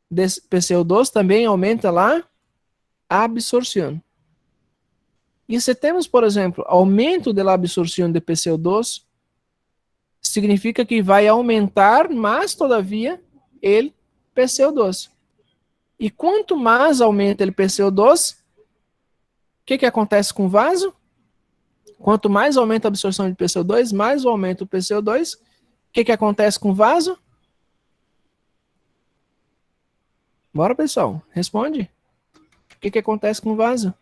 de PCO2, também aumenta a absorção. E se temos, por exemplo, aumento da absorção de PCO2, significa que vai aumentar mais, todavia, o PCO2. E quanto mais aumenta o PCO2, o que acontece com o vaso? Quanto mais aumenta a absorção de PCO2, mais aumenta o PCO2. O que acontece com o vaso? Bora, pessoal, responde. O que acontece com o vaso?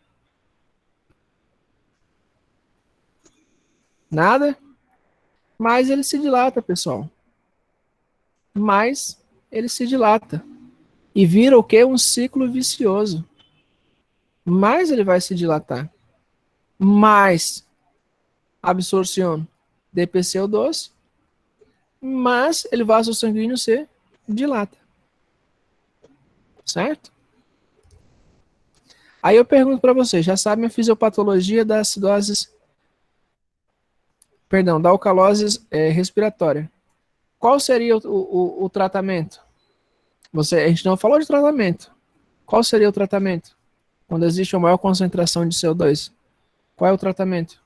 Nada? Mais ele se dilata, pessoal. Mais ele se dilata. E vira o quê? Um ciclo vicioso. Mais ele vai se dilatar. Mais absorção de PCO2, mas o vaso sanguíneo se dilata. Certo? Aí eu pergunto para vocês, já sabem a fisiopatologia da acidose, da alcalose respiratória. Qual seria o tratamento? A gente não falou de tratamento. Qual seria o tratamento? Quando existe uma maior concentração de CO2. Qual é o tratamento?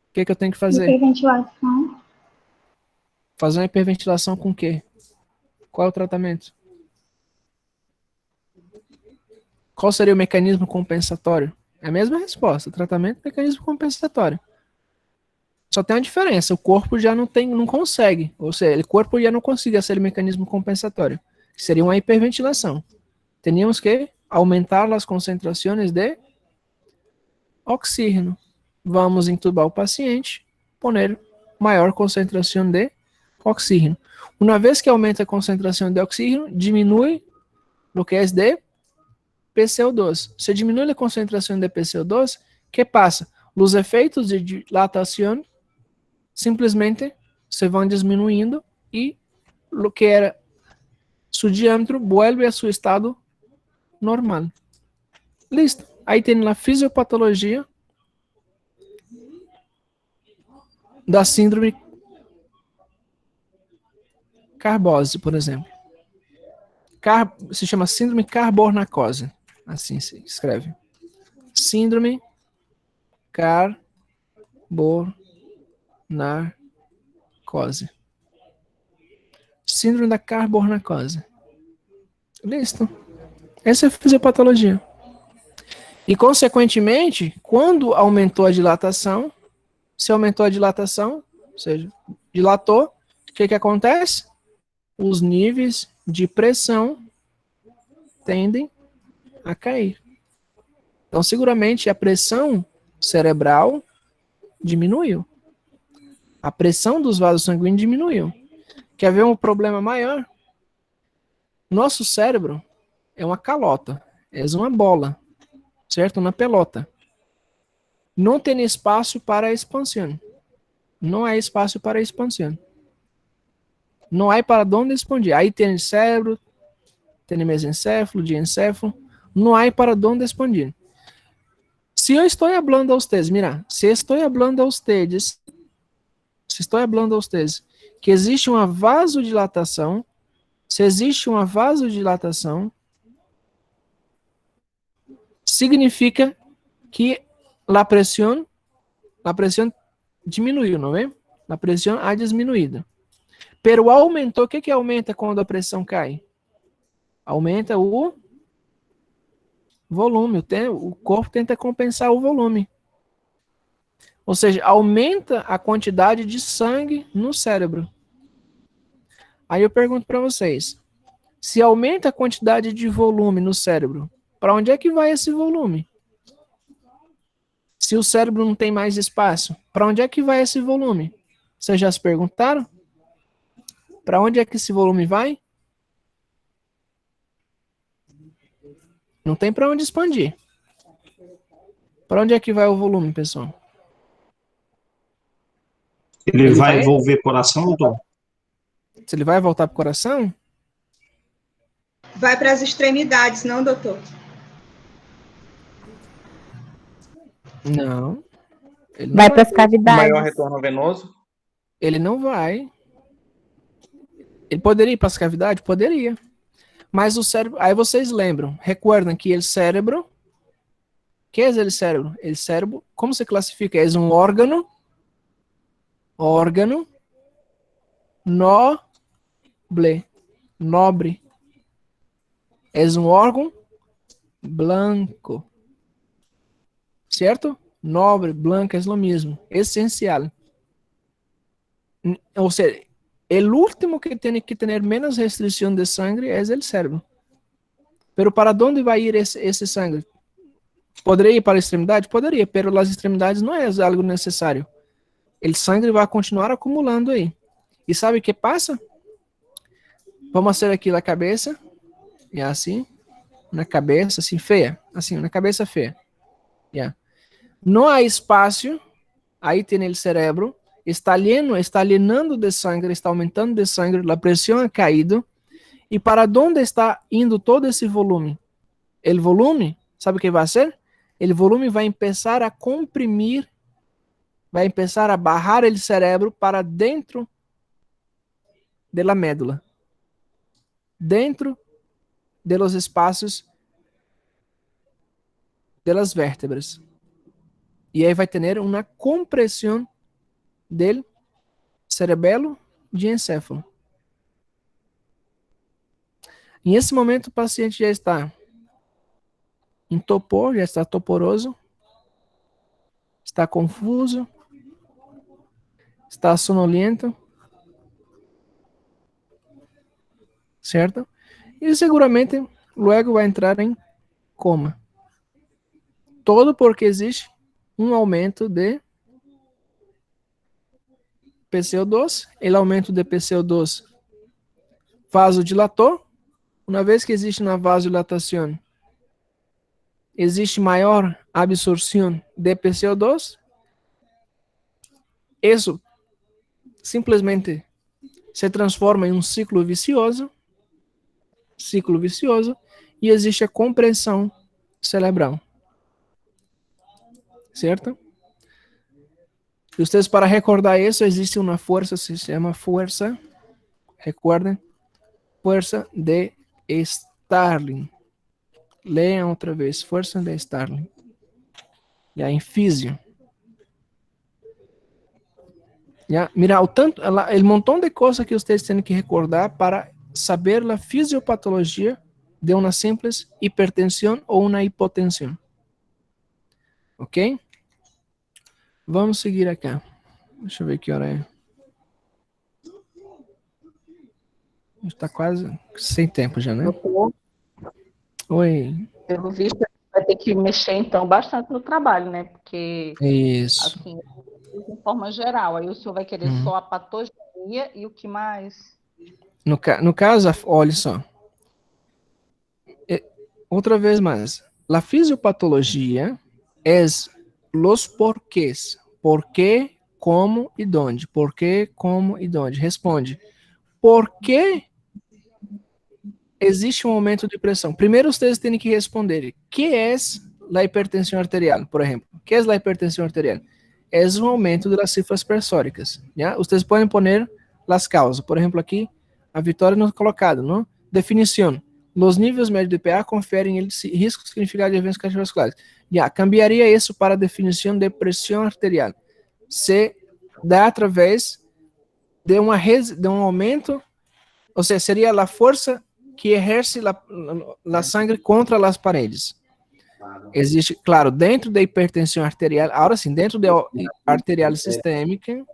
O que eu tenho que fazer? Hiperventilação. Fazer uma hiperventilação com o quê? Qual é o tratamento? Qual seria o mecanismo compensatório? É a mesma resposta. Tratamento, mecanismo compensatório. Só tem uma diferença. O corpo já não consegue. Ou seja, o corpo já não consegue ser o mecanismo compensatório. Que seria uma hiperventilação. Teríamos que aumentar as concentrações de oxígeno. Vamos entubar o paciente, poner maior concentração de oxígeno. Uma vez que aumenta a concentração de oxígeno, diminui o que é de PCO2. Se diminui a concentração de PCO2, o que passa? Os efeitos de dilatação simplesmente se vão diminuindo e o que era seu diâmetro vuelve a seu estado normal. Listo. Aí tem a fisiopatologia da síndrome carbose, por exemplo. Se chama síndrome carbornacose. Assim se escreve. Síndrome carbornacose. Síndrome da carbornacose. Listo. Essa é a fisiopatologia. E, consequentemente, quando aumentou a dilatação, se aumentou a dilatação, ou seja, dilatou, o que acontece? Os níveis de pressão tendem a cair. Então, seguramente, a pressão cerebral diminuiu. A pressão dos vasos sanguíneos diminuiu. Quer ver um problema maior? Nosso cérebro é uma calota, é uma bola, certo? Uma pelota. Não tem espaço para expansão. Não há espaço para expansão. Não há para onde expandir. Aí tem cérebro, tem mesencéfalo, diencéfalo. Não há para onde expandir. Se eu estou falando a vocês, mira, se estou falando a vocês que existe uma vasodilatação, Se existe uma vasodilatação, significa que a pressão diminuiu, não é? A pressão ha diminuído. Pero aumentou, o que aumenta quando a pressão cai? Aumenta o volume, o corpo tenta compensar o volume. Ou seja, aumenta a quantidade de sangue no cérebro. Aí eu pergunto para vocês, se aumenta a quantidade de volume no cérebro, para onde é que vai esse volume? Se o cérebro não tem mais espaço, para onde é que vai esse volume? Vocês já se perguntaram? Para onde é que esse volume vai? Não tem para onde expandir. Para onde é que vai o volume, pessoal? Ele vai envolver o coração, doutor? Se ele vai voltar para o coração? Vai para as extremidades, não, doutor? Não. Ele não Vai para as cavidades. Maior retorno venoso? Ele não vai. Ele poderia ir para as cavidades? Poderia. Mas o cérebro... Aí vocês lembram, recordam que o cérebro... O que é o cérebro? O cérebro, como se classifica? É um órgano nobre. É um órgão blanco. Certo? Nobre, blanco é o mesmo. Essencial. Ou seja, o último que tem que ter menos restrição de sangue é o cérebro. Pero para onde vai ir esse sangue? Poderia ir para a extremidade? Poderia, pero as extremidades não é algo necessário. O sangue vai continuar acumulando aí. E sabe o que passa? Vamos fazer aqui na cabeça. E assim. Na cabeça, assim, feia. Assim, na cabeça feia. Yeah. Não há espaço. Aí tem o cérebro. Está llenando de sangue, está aumentando de sangue, a pressão ha caído. E para onde está indo todo esse volume? O volume, sabe o que vai ser? O volume vai começar a comprimir, vai começar a barrar o cérebro para dentro da médula. Dentro de los espaços das vértebras. E aí vai ter uma compressão del cerebelo de encéfalo. Nesse momento o paciente já está em topor, já está toporoso, está confuso, está sonolento, certo? E seguramente logo vai entrar em coma. Todo porque existe um aumento de PCO2, o aumento de PCO2 vasodilator. Uma vez que existe uma vasodilatação, existe maior absorção de PCO2. Isso simplesmente se transforma em um ciclo vicioso, e existe a compressão cerebral. Certo? E vocês, para recordar isso, existe uma força, se chama força, recordem, força de Starling. Leiam outra vez, força de Starling. E em físio. Mira, o montão de coisas que vocês têm que recordar para saber a fisiopatologia de uma simples hipertensão ou uma hipotensão. Ok? Vamos seguir aqui. Deixa eu ver que hora é. Está quase sem tempo já, né? Doutor, Oi. pelo visto, vai ter que mexer, então, bastante no trabalho, né? Porque, Isso. assim, de forma geral, aí o senhor vai querer só a patogenia e o que mais? No caso, olha só. Outra vez mais. A fisiopatologia é los porquês. Por quê, como e donde. Por quê, como e donde. Responde. Por que existe um aumento de pressão? Primeiro, vocês têm que responder. Que é a hipertensão arterial, por exemplo? Que é a hipertensão arterial? É um aumento das cifras pressóricas. ¿ya? Vocês podem poner as causas. Por exemplo, aqui, a vitória no colocado, não? Definição. Os níveis médios de PA conferem risco significado de eventos cardiovasculares. Já, cambiaria isso para a definição de pressão arterial. Se dá através de um aumento, ou seja, seria a força que exerce a sangue contra as paredes. Existe, claro, dentro da hipertensão arterial, agora sim, dentro da arterial sistêmica.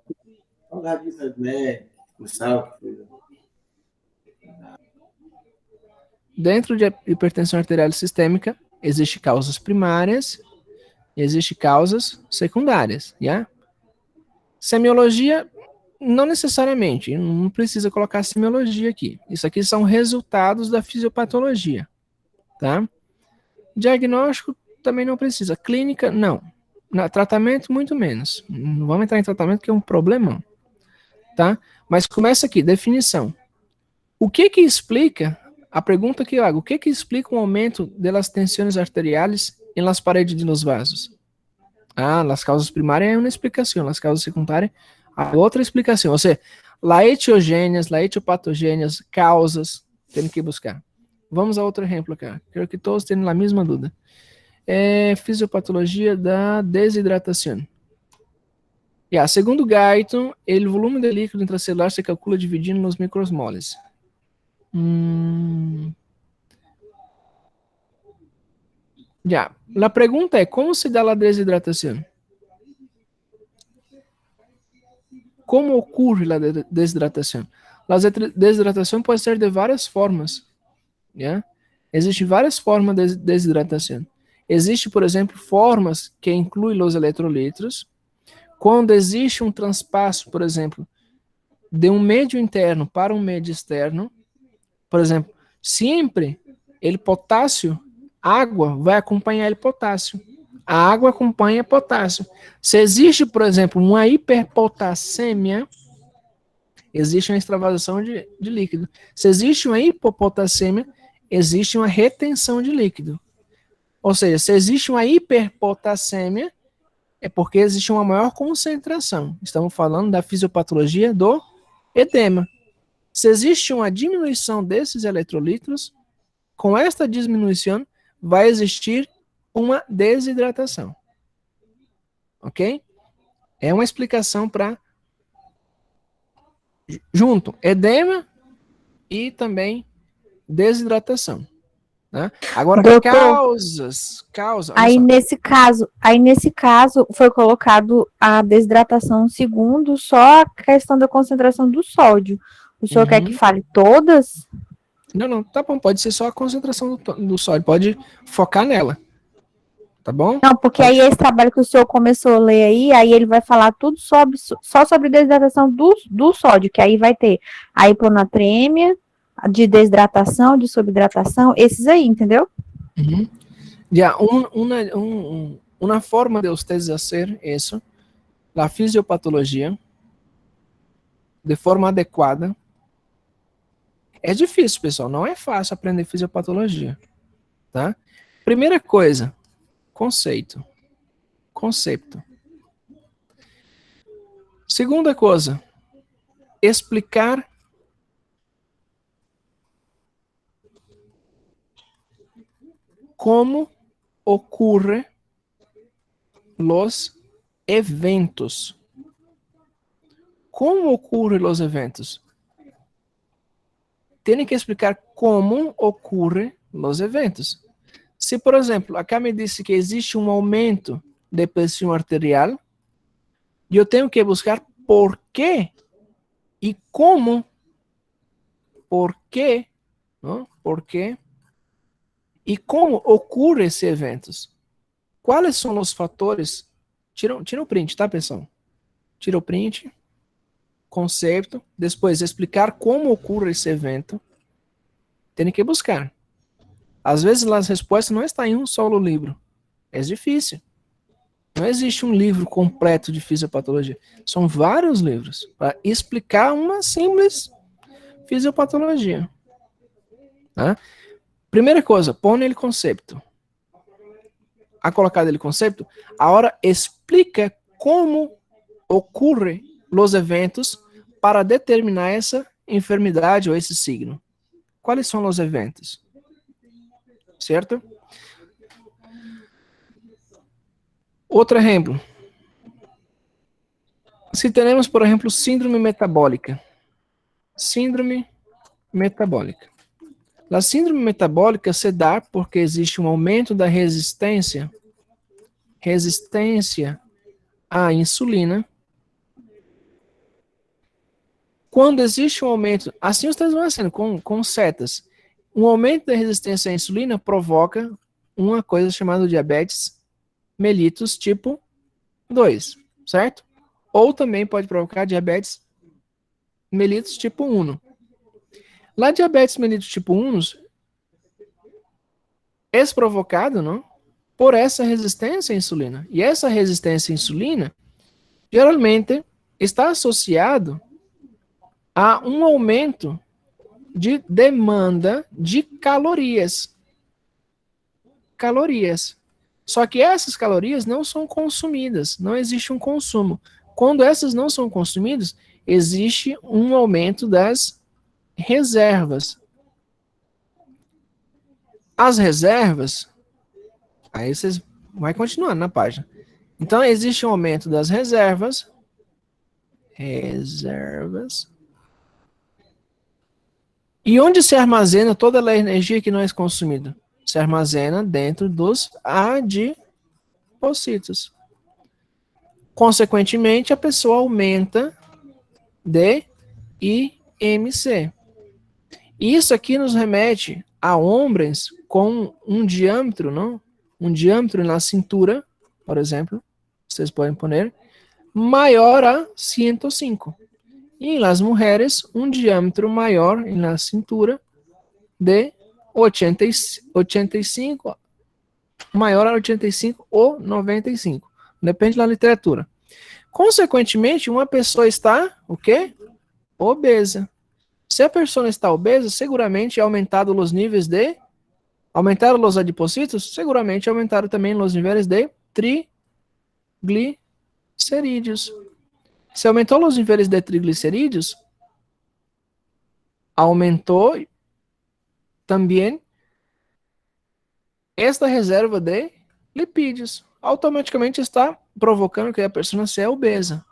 Dentro de hipertensão arterial sistêmica, existem causas primárias e existem causas secundárias, já? Semiologia, não necessariamente, não precisa colocar semiologia aqui. Isso aqui são resultados da fisiopatologia, tá? Diagnóstico também não precisa. Clínica, não. Tratamento, muito menos. Não vamos entrar em tratamento, que é um problemão, tá? Mas começa aqui, definição. O que explica, a pergunta que eu hago, o que explica um aumento das tensões arteriais em las paredes de los vasos? As causas primárias é uma explicação, as causas secundárias, a outra explicação. Ou seja, etiogênias, etiopatogênias, causas, tem que buscar. Vamos a outro exemplo, cara. Quero que todos tenham a mesma dúvida. Fisiopatologia da desidratação. Segundo Guyton, o volume de líquido intracelular se calcula dividindo nos micromoles. A pergunta é, como se dá a desidratação? Como ocorre a desidratação? A desidratação pode ser de várias formas. Existem várias formas de desidratação. Existe, por exemplo, formas que incluem os eletrolitos. Quando existe um transpasso, por exemplo, de um médio interno para um médio externo, por exemplo, sempre o potássio, água vai acompanhar o potássio. A água acompanha potássio. Se existe, por exemplo, uma hiperpotassêmia, existe uma extravasação de líquido. Se existe uma hipopotassemia, existe uma retenção de líquido. Ou seja, se existe uma hiperpotassemia, é porque existe uma maior concentração. Estamos falando da fisiopatologia do edema. Se existe uma diminuição desses eletrolitos, com esta diminuição vai existir uma desidratação. Ok? É uma explicação para junto edema e também desidratação. Né? Agora, Doutor, causa. Aí nesse caso foi colocado a desidratação segundo só a questão da concentração do sódio. O senhor quer que fale todas? Não, tá bom, pode ser só a concentração do sódio, pode focar nela. Tá bom? Não, porque aí esse trabalho que o senhor começou a ler aí ele vai falar tudo só sobre desidratação do sódio, que aí vai ter a hiponatremia, de desidratação, de subhidratação, esses aí, entendeu? Uma forma de vocês fazer isso, a fisiopatologia, de forma adequada. É difícil, pessoal, não é fácil aprender fisiopatologia, tá? Primeira coisa, conceito. Segunda coisa, explicar como ocorrem os eventos. Como ocorrem os eventos? Tem que explicar como ocorrem os eventos. Se, por exemplo, acá me disse que existe um aumento de pressão arterial, eu tenho que buscar por quê e como. Por quê? Não? Por quê? E como ocorrem esses eventos? Quais são os fatores? Tira o print, tá, pessoal? Tira o print. Conceito. Depois, explicar como ocorre esse evento. Tem que buscar. Às vezes, as respostas não estão em um solo livro. É difícil. Não existe um livro completo de fisiopatologia. São vários livros para explicar uma simples fisiopatologia. Tá? Primeira coisa, põe ele conceito. A colocar ele conceito, agora explica como ocorrem os eventos para determinar essa enfermidade ou esse signo? Quais são os eventos? Certo? Outro exemplo. Se temos, por exemplo, síndrome metabólica. Síndrome metabólica. A síndrome metabólica se dá porque existe um aumento da resistência à insulina. Quando existe um aumento, assim vocês vão sendo com setas, um aumento da resistência à insulina provoca uma coisa chamada diabetes mellitus tipo 2, certo? Ou também pode provocar diabetes mellitus tipo 1. La diabetes mellitus tipo 1 é provocado, não? Por essa resistência à insulina. E essa resistência à insulina geralmente está associado a um aumento de demanda de calorias. Só que essas calorias não são consumidas, não existe um consumo. Quando essas não são consumidas, existe um aumento das reservas. As reservas, aí vocês vai continuando na página. Então, existe um aumento das reservas. E onde se armazena toda a energia que não é consumida? Se armazena dentro dos adipocitos. Consequentemente, a pessoa aumenta DIMC. Isso aqui nos remete a homens com um diâmetro, não? Um diâmetro na cintura, por exemplo, vocês podem pôr, maior a 105. E nas mulheres, um diâmetro maior na cintura de 85, maior a 85 ou 95. Depende da literatura. Consequentemente, uma pessoa está, o quê? Obesa. Se a pessoa está obesa, seguramente aumentaram os níveis de... Aumentaram os adipocitos? Seguramente aumentaram também os níveis de triglicerídeos. Se aumentou os níveis de triglicerídeos, aumentou também esta reserva de lipídios. Automaticamente está provocando que a pessoa seja obesa.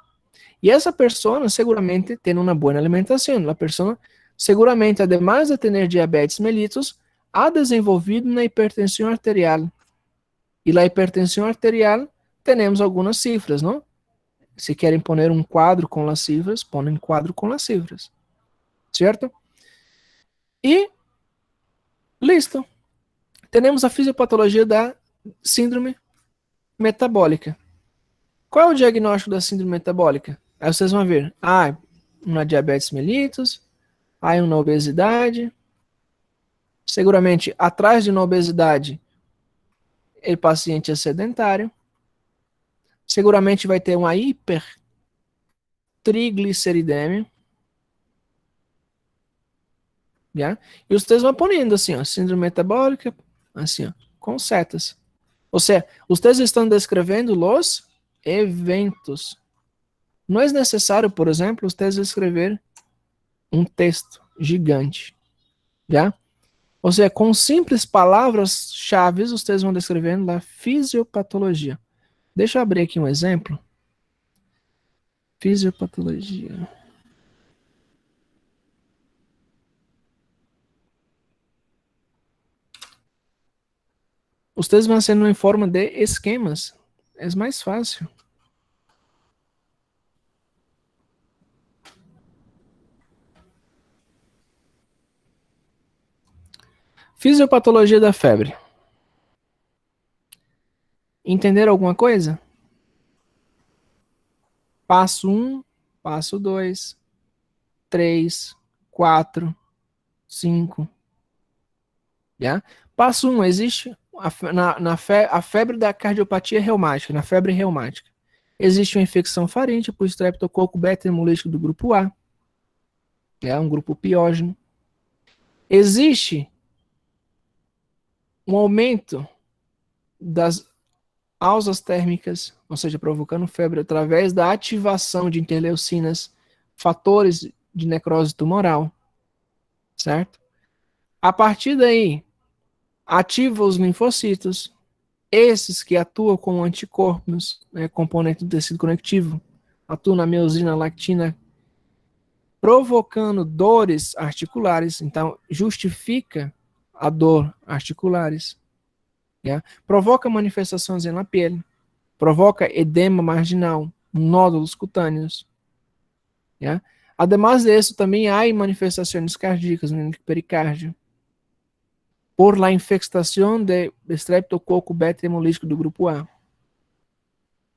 E essa pessoa seguramente tem uma boa alimentação. A pessoa seguramente, además de ter diabetes mellitus, ha desenvolvido uma hipertensão arterial. E na hipertensão arterial temos algumas cifras, não? Se querem pôr um quadro com as cifras, põem quadro com as cifras. Certo? E, listo. Temos a fisiopatologia da síndrome metabólica. Qual é o diagnóstico da síndrome metabólica? Aí vocês vão ver. Uma diabetes mellitus, uma obesidade. Seguramente, atrás de uma obesidade, o paciente é sedentário. Seguramente vai ter uma hipertrigliceridemia. Já? E vocês vão ponendo assim, ó, síndrome metabólica, assim, ó, com setas. Ou seja, vocês estão descrevendo os eventos. Não é necessário, por exemplo, vocês escrever um texto gigante. Já? Ou seja, com simples palavras-chave, vocês vão descrevendo a fisiopatologia. Deixa eu abrir aqui um exemplo. Fisiopatologia. Vocês vão sendo em forma de esquemas. É mais fácil. Fisiopatologia da febre. Entenderam alguma coisa? Passo 1, passo 2, 3, 4, 5. Já? Passo 1, existe a febre da cardiopatia reumática, na febre reumática. Existe uma infecção faríngea por estreptococo beta-hemolítico do grupo A. É um grupo piógeno. Existe um aumento das alças térmicas, ou seja, provocando febre através da ativação de interleucinas, fatores de necrose tumoral, certo? A partir daí, ativa os linfocitos, esses que atuam como anticorpos, né, componente do tecido conectivo, atuam na miosina, lactina, provocando dores articulares, então justifica a dor articulares, yeah? Provoca manifestações na pele, provoca edema marginal, nódulos cutâneos, yeah? Además disso, também há manifestações cardíacas no pericárdio, por la infestação de Streptococcus beta hemolítico do grupo A.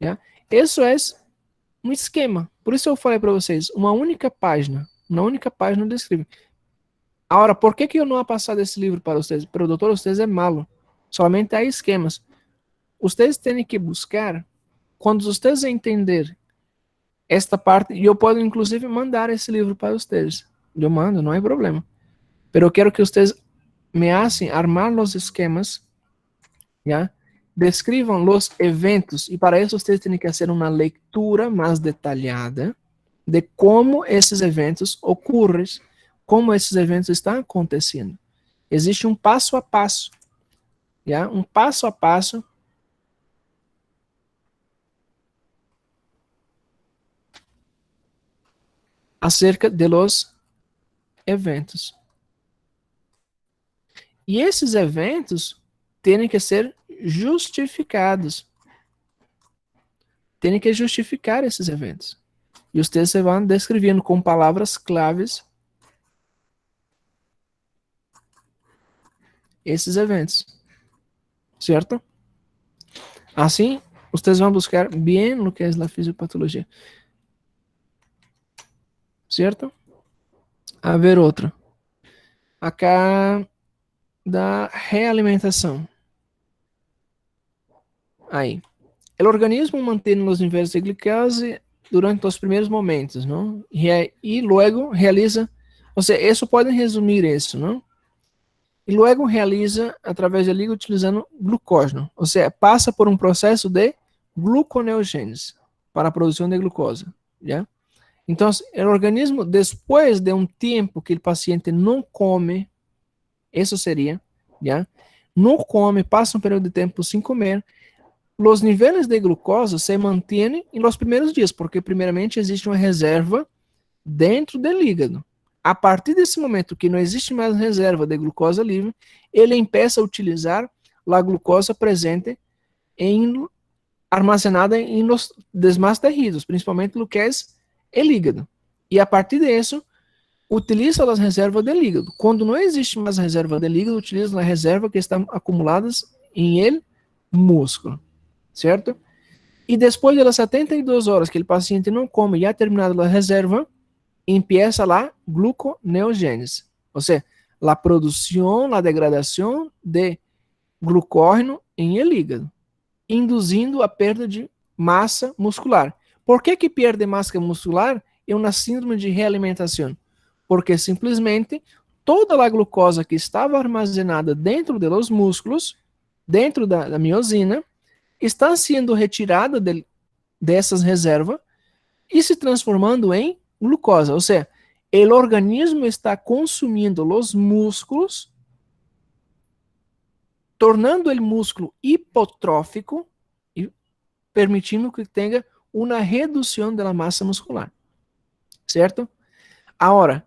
Yeah? Isso é um esquema. Por isso eu falei para vocês, uma única página descreve. Agora, por que eu não vou passar esse livro para vocês? Para o doutor, vocês é malo. Somente há esquemas. Vocês têm que buscar, quando vocês entenderem esta parte, e eu posso inclusive mandar esse livro para vocês. Eu mando, não é problema. Mas eu quero que vocês me hacen armar os esquemas, ¿ya? Describan los eventos, y para eso ustedes tienen que hacer una lectura más detallada de cómo esses eventos ocorrem, como esses eventos estão acontecendo. Existe um passo a passo, ¿ya? Um passo a passo acerca de los eventos. E esses eventos têm que ser justificados. Tem que justificar esses eventos. E vocês se vão descrevendo com palavras claves esses eventos. Certo? Assim, vocês vão buscar bem o que é a fisiopatologia. Certo? A ver outro. Acá da realimentação. Aí. O organismo mantém os níveis de glicose durante os primeiros momentos, não? E logo realiza, ou seja, isso pode resumir isso, não? E logo realiza através da liga utilizando glucógeno, ou seja, passa por um processo de gluconeogênese para a produção de glucose, já? Então, o organismo, depois de um tempo que o paciente não come, isso seria, já? Não come, passa um período de tempo sem comer, os níveis de glucose se mantêm nos primeiros dias, porque primeiramente existe uma reserva dentro do hígado. A partir desse momento que não existe mais reserva de glucose livre, ele empieza a utilizar a glucose presente armazenada em los demais tecidos, principalmente no que é o hígado. E a partir disso, utiliza as reservas do hígado. Quando não existe mais reserva do hígado, utiliza a reserva que estão acumuladas em el músculo. Certo? E depois das 72 horas que o paciente não come, já terminada a reserva, empieza a gluconeogênese, ou seja, a produção, a degradação de glucógeno em el hígado, induzindo a perda de massa muscular. Por que perde massa muscular? É uma síndrome de realimentação. Porque simplesmente toda a glucose que estava armazenada dentro dos músculos, dentro da miosina, está sendo retirada dessas reservas e se transformando em glucose. Ou seja, o organismo está consumindo os músculos, tornando o músculo hipotrófico e permitindo que tenha uma redução da massa muscular. Certo? Agora,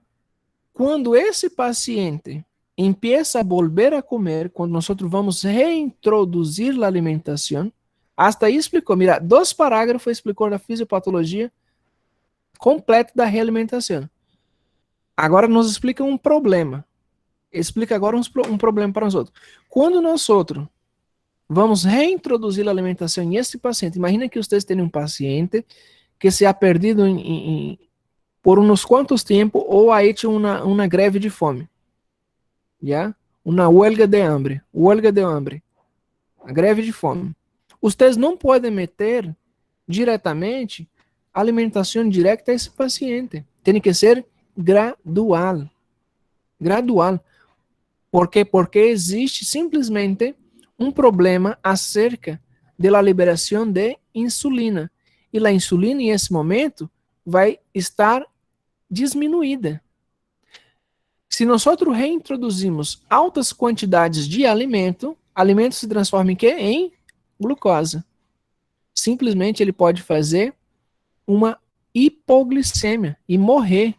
quando esse paciente empieza a volver a comer, quando nós vamos reintroduzir a alimentação, hasta aí explicou, mira, 2 parágrafos explicou a fisiopatologia completa da realimentação. Agora nos explica um problema. Explica agora um problema para nós outros. Quando nós vamos reintroduzir a alimentação em esse paciente, imagina que vocês têm um paciente que se ha perdido por uns quantos tempos ou ha hecho uma greve de fome. ¿Ya? Uma huelga de hambre. A greve de fome. Vocês não podem meter diretamente alimentação direta a esse paciente. Tem que ser gradual. Gradual. Por quê? Porque existe simplesmente um problema acerca da liberação de insulina. E a insulina, em esse momento, vai estar disminuída. Se nós reintroduzimos altas quantidades de alimento, alimento se transforma em quê? Em glucose. Simplesmente ele pode fazer uma hipoglicemia e morrer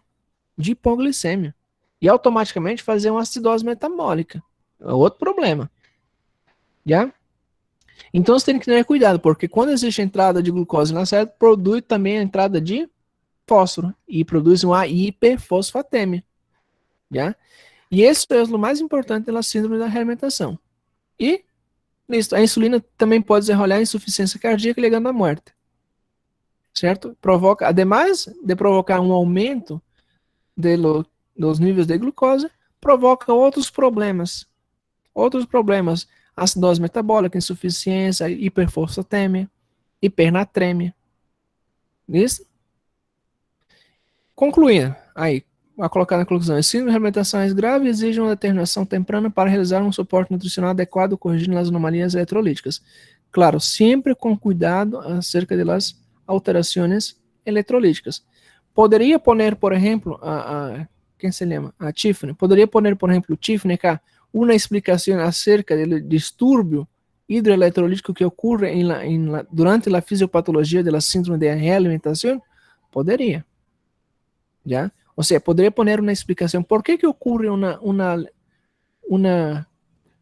de hipoglicemia. E automaticamente fazer uma acidose metabólica. É outro problema. Já? Então você tem que ter cuidado, porque quando existe a entrada de glucose na célula, produz também a entrada de fósforo e produz uma hiperfosfatemia. Já? E esse é o mais importante da síndrome da realimentação. E a insulina também pode desenrolar insuficiência cardíaca ligando à morte. Certo? Provoca, ademais de provocar um aumento dos níveis de glucose, provoca outros problemas. Acidose metabólica, insuficiência, hiperfosfatemia, hipernatremia. Isso? Concluindo, aí, a colocar na conclusão, as síndrome de realimentações graves exigem uma determinação temprana para realizar um suporte nutricional adequado, corrigindo as anomalias eletrolíticas. Claro, sempre com cuidado acerca das alterações eletrolíticas. Poderia poner, por exemplo, quem se lembra? A Tiffany. Poderia poner, por exemplo, Tiffany, cá, uma explicação acerca do distúrbio hidroeletrolítico que ocorre durante a fisiopatologia da síndrome de realimentação? Poderia. Já? Ou seja, poderia poner uma explicação por que ocorre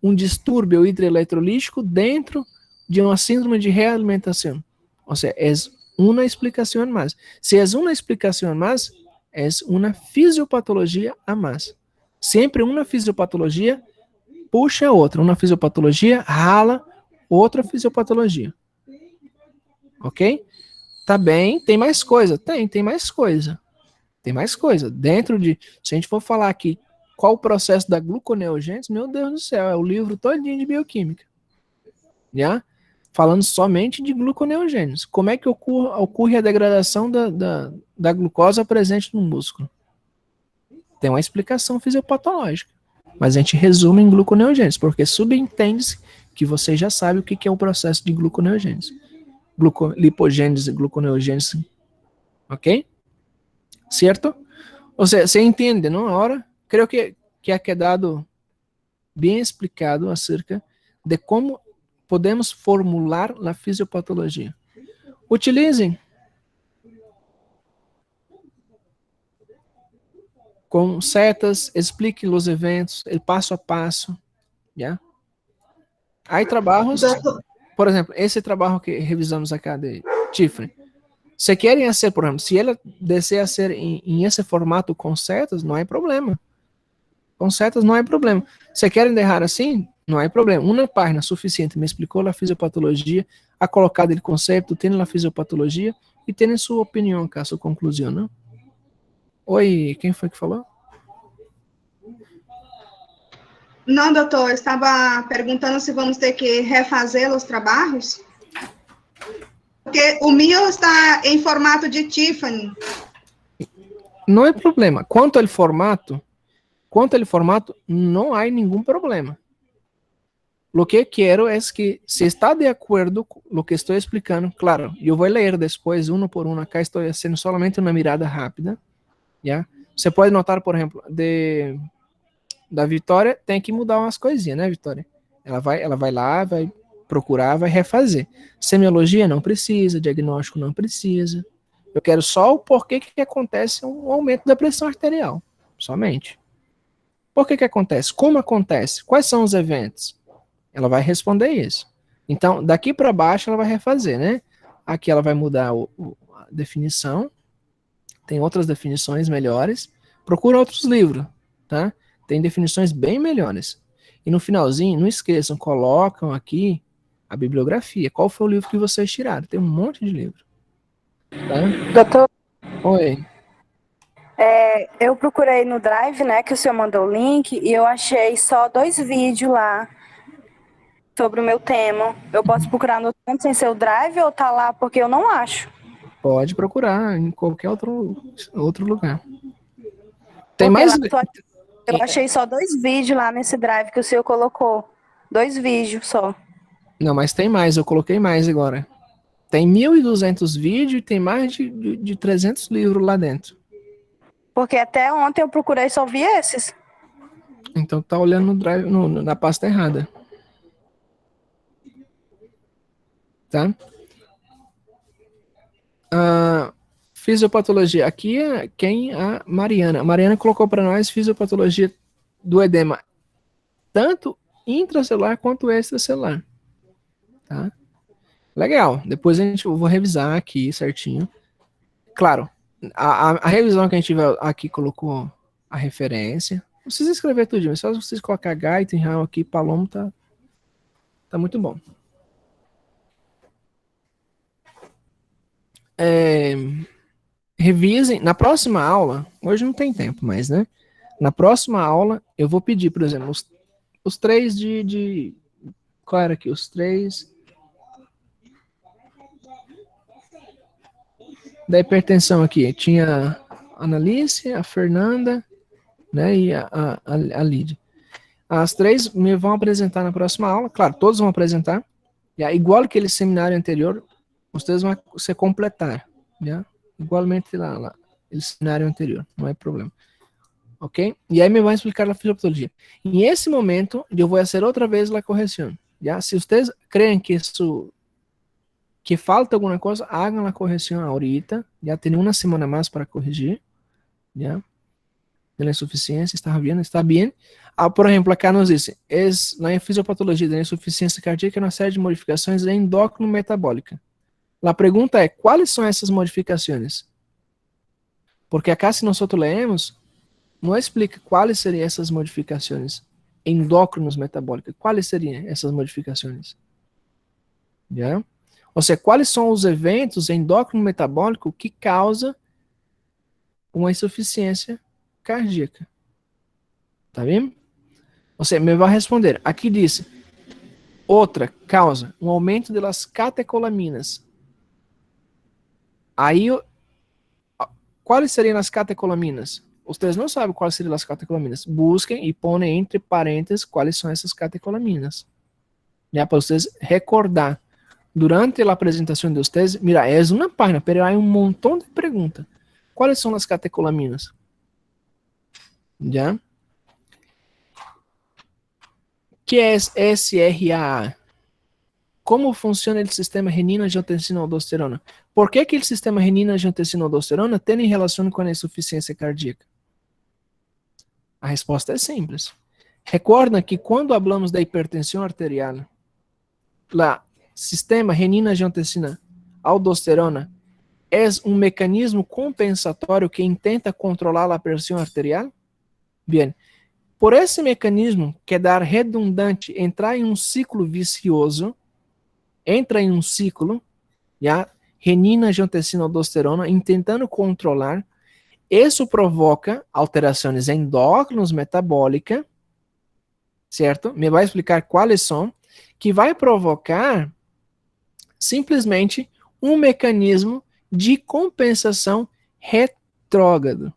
um distúrbio hidroeletrolítico dentro de uma síndrome de realimentação. Ou seja, é uma explicação mais. Se é uma explicação mais, é uma fisiopatologia a mais. Sempre uma fisiopatologia puxa outra. Uma fisiopatologia rala outra fisiopatologia. Ok? Tá bem, tem mais coisa? Tem mais coisa. Tem mais coisa. Dentro de, se a gente for falar aqui qual o processo da gluconeogênese, meu Deus do céu, é o livro todinho de bioquímica. Já? Falando somente de gluconeogênese. Como é que ocorre a degradação da glucosa presente no músculo? Tem uma explicação fisiopatológica. Mas a gente resume em gluconeogênese, porque subentende-se que você já sabe o que é o processo de gluconeogênese. Lipogênese, gluconeogênese. Ok? Certo? Ou seja, você entende, não? Agora, creio que é quedado bem explicado acerca de como podemos formular a fisiopatologia. Utilizem com setas, explique os eventos, o passo a passo. Já? Aí trabalhos, por exemplo, esse trabalho que revisamos acá de Tiffany. Se querem ser, por exemplo, se ela deseja ser em esse formato com setas, não há problema. Com setas não há problema. Se querem deixar assim, não há problema. Uma página suficiente me explicou a fisiopatologia, a colocada de conceito, tem a fisiopatologia e tem sua opinião, cá, sua conclusão, não? Oi, quem foi que falou? Não, doutor, eu estava perguntando se vamos ter que refazer os trabalhos. Porque o meu está em formato de Tiffany. Não é problema. Quanto ao formato, não há nenhum problema. O que quero é que, se está de acordo com o que estou explicando, claro, eu vou ler depois, um por um, acá estou fazendo somente uma mirada rápida, já? Você pode notar, por exemplo, da Vitória, tem que mudar umas coisinhas, né, Vitória? Ela vai lá, vai procurar, vai refazer. Semiologia não precisa, diagnóstico não precisa. Eu quero só o porquê que acontece um aumento da pressão arterial, somente. Por que acontece? Como acontece? Quais são os eventos? Ela vai responder isso. Então, daqui para baixo ela vai refazer, né? Aqui ela vai mudar a definição. Tem outras definições melhores. Procura outros livros, tá? Tem definições bem melhores. E no finalzinho, não esqueçam, colocam aqui a bibliografia. Qual foi o livro que vocês tiraram? Tem um monte de livro. Tá? Doutor, Oi. eu procurei no Drive, né, que o senhor mandou o link, e eu achei só 2 vídeos lá sobre o meu tema. Eu posso procurar no tempo sem ser o Drive ou tá lá porque eu não acho? Pode procurar em qualquer outro lugar. Tem Porque mais... eu achei só 2 vídeos lá nesse Drive que o senhor colocou. 2 vídeos só. Não, mas tem mais, eu coloquei mais agora. Tem 1.200 vídeos e tem mais de 300 livros lá dentro. Porque até ontem eu procurei só vi esses. Então tá olhando no drive, na pasta errada. Tá? Fisiopatologia. Aqui é quem? A Mariana. A Mariana colocou para nós fisiopatologia do edema, tanto intracelular quanto extracelular. Tá? Legal. Depois eu vou revisar aqui certinho. Claro, a revisão que a gente aqui colocou a referência. Não precisa escrever tudo, mas só vocês colocar Gaitenhall aqui, Palomo, tá muito bom. Revisem. Na próxima aula, hoje não tem tempo mais, né? Na próxima aula, eu vou pedir, por exemplo, os três qual era aqui? Os três da hipertensão aqui. Tinha a Analice, a Fernanda, né, e a Lídia. As três me vão apresentar na próxima aula. Claro, todos vão apresentar. Igual aquele seminário anterior, vocês vão se completar. Já? Igualmente lá, aquele seminário anterior. Não é problema. Ok? E aí me vão explicar a fisiopatologia. Em esse momento, eu vou fazer outra vez a correção. Já? Se vocês creem que falta alguma coisa, hagam a correção ahorita. Já tem uma semana mais para corrigir. Já? De la insuficiência, está bem? Está bem? Por exemplo, acá nos diz, na fisiopatologia da insuficiência cardíaca, uma série de modificações endócrino-metabólica. A pergunta é, quais são essas modificações? Porque acá, se nós leemos, não explica quais seriam essas modificações endócrinos metabólicas. Quais seriam essas modificações? Já? Ou seja, quais são os eventos endócrino-metabólicos que causam uma insuficiência cardíaca? Tá vendo? Você me vai responder. Aqui diz, outra causa, um aumento das catecolaminas. Aí, quais seriam as catecolaminas? Vocês não sabem quais seriam as catecolaminas. Busquem e põem entre parênteses quais são essas catecolaminas. Já para vocês recordar. Durante a apresentação de vocês, mira, é uma página, pero há um montão de perguntas. Quais são as catecolaminas? Já? Que é SRAA? Como funciona o sistema renina-angiotensina-aldosterona? Por que o sistema renina-angiotensina-aldosterona tem relação com a insuficiência cardíaca? A resposta é simples. Recorda que quando falamos da hipertensão arterial, o sistema renina-angiotensina-aldosterona é um mecanismo compensatório que intenta controlar a pressão arterial? Bem, por esse mecanismo, que é dar redundante, entrar em um ciclo vicioso, entra em um ciclo, renina-angiotensina-aldosterona, intentando controlar, isso provoca alterações endócrinas metabólicas, certo? Me vai explicar quais são, que vai provocar simplesmente um mecanismo de compensação retrógrado.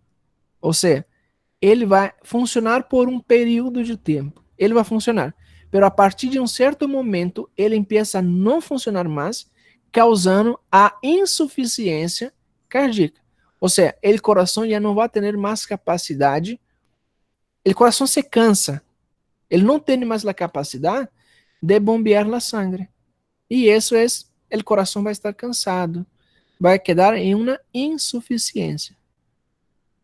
Ou seja, ele vai funcionar por um período de tempo. Ele vai funcionar. Mas a partir de um certo momento, ele começa a não funcionar mais, causando a insuficiência cardíaca. Ou seja, o coração já não vai ter mais capacidade, o coração se cansa. Ele não tem mais a capacidade de bombear a sangue. E isso é, o coração vai estar cansado, vai quedar em uma insuficiência.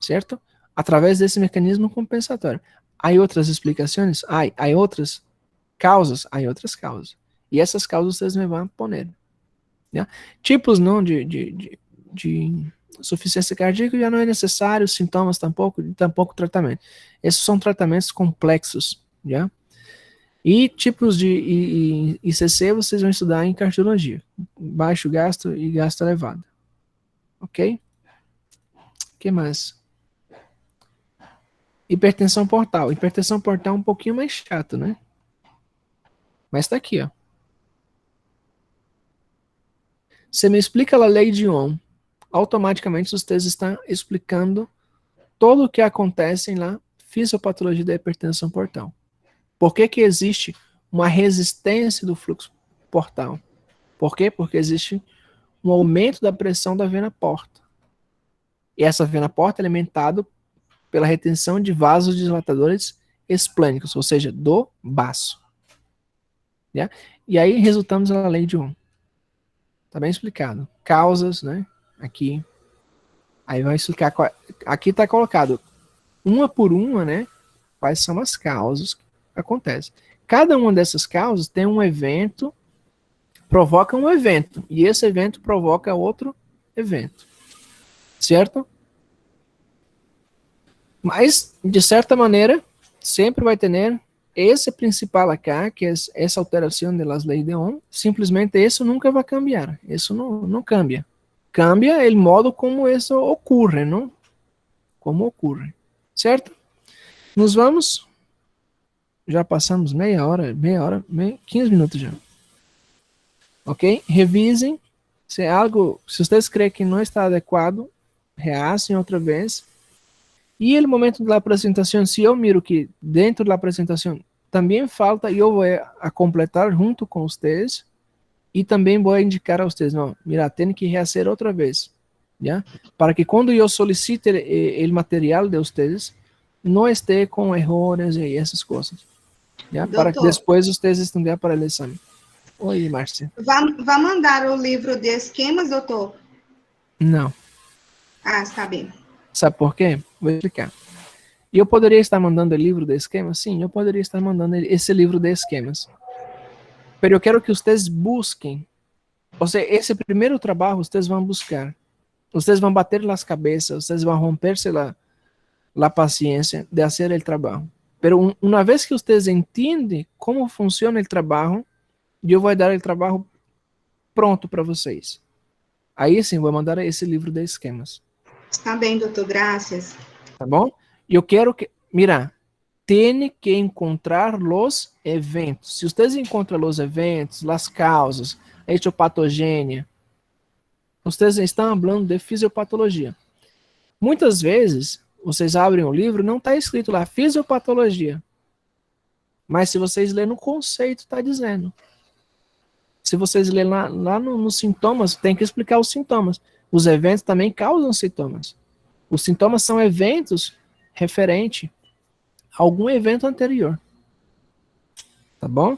Certo? Através desse mecanismo compensatório. Há outras explicações? Há outras causas? Há outras causas. E essas causas vocês me vão poner. Né? Tipos não de insuficiência cardíaca já não é necessário, sintomas tampouco tratamento. Esses são tratamentos complexos. Já? E tipos de ICC vocês vão estudar em cardiologia. Baixo gasto e gasto elevado. Ok? O que mais? Hipertensão portal. Hipertensão portal é um pouquinho mais chato, né? Mas tá aqui, ó. Você me explica a lei de Ohm. Automaticamente vocês estão explicando todo o que acontece na fisiopatologia da hipertensão portal. Por que existe uma resistência do fluxo portal? Por quê? Porque existe um aumento da pressão da vena porta. E essa vena porta é alimentada pela retenção de vasos dilatadores esplênicos, ou seja, do baço. Yeah? E aí resultamos na lei de Ohm. Está bem explicado. Causas, né? Aqui. Aí vai explicar. Aqui está colocado uma por uma, né? Quais são as causas que acontecem. Cada uma dessas causas tem um evento, provoca um evento. E esse evento provoca outro evento. Certo? Mas, de certa maneira, sempre vai ter esse principal acá, que é essa alteração das leis de Ohm. Simplesmente isso nunca vai cambiar. Isso não cambia. Cambia o modo como isso ocorre, não? Como ocorre. Certo? Nos vamos. Já passamos meia hora, 15 minutos já. Ok? Revisem. Se vocês creem que não está adequado, reassem outra vez. E no momento da apresentação, se eu miro que dentro da apresentação também falta, eu vou a completar junto com vocês e também vou indicar a vocês, não, mira, tem que refazer outra vez, já? Para que quando eu solicite o material de vocês, não esteja com erros e essas coisas, já? Para que depois vocês estudem para o exame. Oi, Márcia. Vai mandar o livro de esquemas, doutor? Não. Ah, está bem. Sabe por quê? Vou explicar. E eu poderia estar mandando o livro de esquemas? Sim, eu poderia estar mandando esse livro de esquemas. Mas eu quero que vocês busquem. Ou seja, esse primeiro trabalho vocês vão buscar. Vocês vão bater as cabeças, vocês vão romper-se a paciência de fazer o trabalho. Mas uma vez que vocês entendem como funciona o trabalho, eu vou dar o trabalho pronto para vocês. Aí sim, vou mandar esse livro de esquemas. Está bem, doutor, graças. Tá bom? Eu quero que, mira, tem que encontrar os eventos. Se vocês encontram os eventos, as causas, a etiopatogênia, vocês estão falando de fisiopatologia. Muitas vezes, vocês abrem o livro, não está escrito lá fisiopatologia. Mas se vocês lerem no conceito, está dizendo. Se vocês lerem lá nos sintomas, tem que explicar os sintomas. Os eventos também causam sintomas. Os sintomas são eventos referentes a algum evento anterior. Tá bom?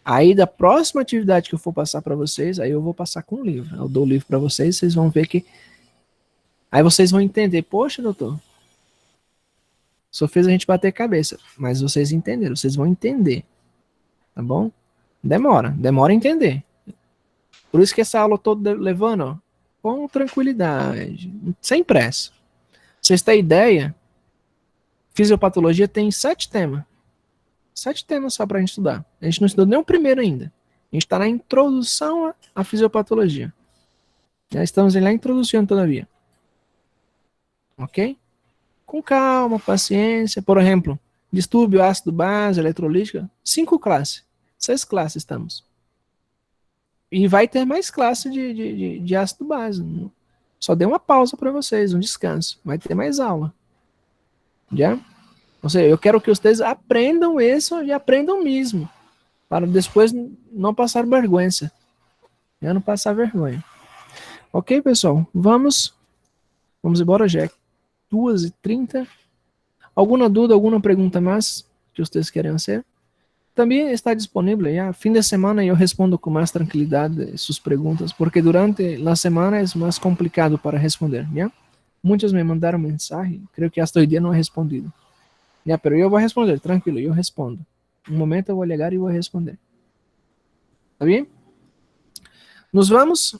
Aí, da próxima atividade que eu for passar para vocês, aí eu vou passar com o livro. Eu dou o livro para vocês, vocês vão ver que... Aí vocês vão entender. Poxa, doutor, só fez a gente bater cabeça. Mas vocês entenderam, vocês vão entender. Tá bom? Demora a entender. Por isso que essa aula toda levando, ó, com tranquilidade, sem pressa. Vocês têm ideia? Fisiopatologia tem 7 temas. 7 temas só para a gente estudar. A gente não estudou nem o primeiro ainda. A gente está na introdução à fisiopatologia. Já estamos na introdução todavia. Ok? Com calma, paciência. Por exemplo, distúrbio ácido base, eletrolítica, 5 classes. 6 classes estamos. E vai ter mais classe de ácido base. Só dei uma pausa para vocês, um descanso. Vai ter mais aula. Já? Ou seja, eu quero que vocês aprendam isso e aprendam mesmo. Para depois não passar vergonha. Já não passar vergonha. Ok, pessoal? Vamos embora, já é 2h30. Alguma dúvida, alguma pergunta mais que vocês querem fazer? Também está disponível, já. Fim de semana eu respondo com mais tranquilidade suas perguntas, porque durante a semana é mais complicado para responder, já? Muitos me mandaram mensagem, creio que hasta hoje dia não é respondido. Já, pero eu vou responder, tranquilo, eu respondo. Um momento eu vou ligar e vou responder. Tá bem? Nos vamos?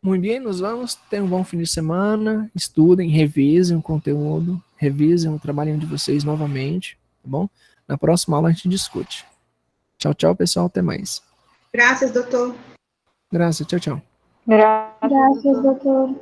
Muito bem, nos vamos. Tenham um bom fim de semana, estudem, revisem o conteúdo, revisem o trabalho de vocês novamente, tá bom? Na próxima aula a gente discute. Tchau, tchau, pessoal. Até mais. Graças, doutor. Graças. Tchau, tchau. Graças, doutor.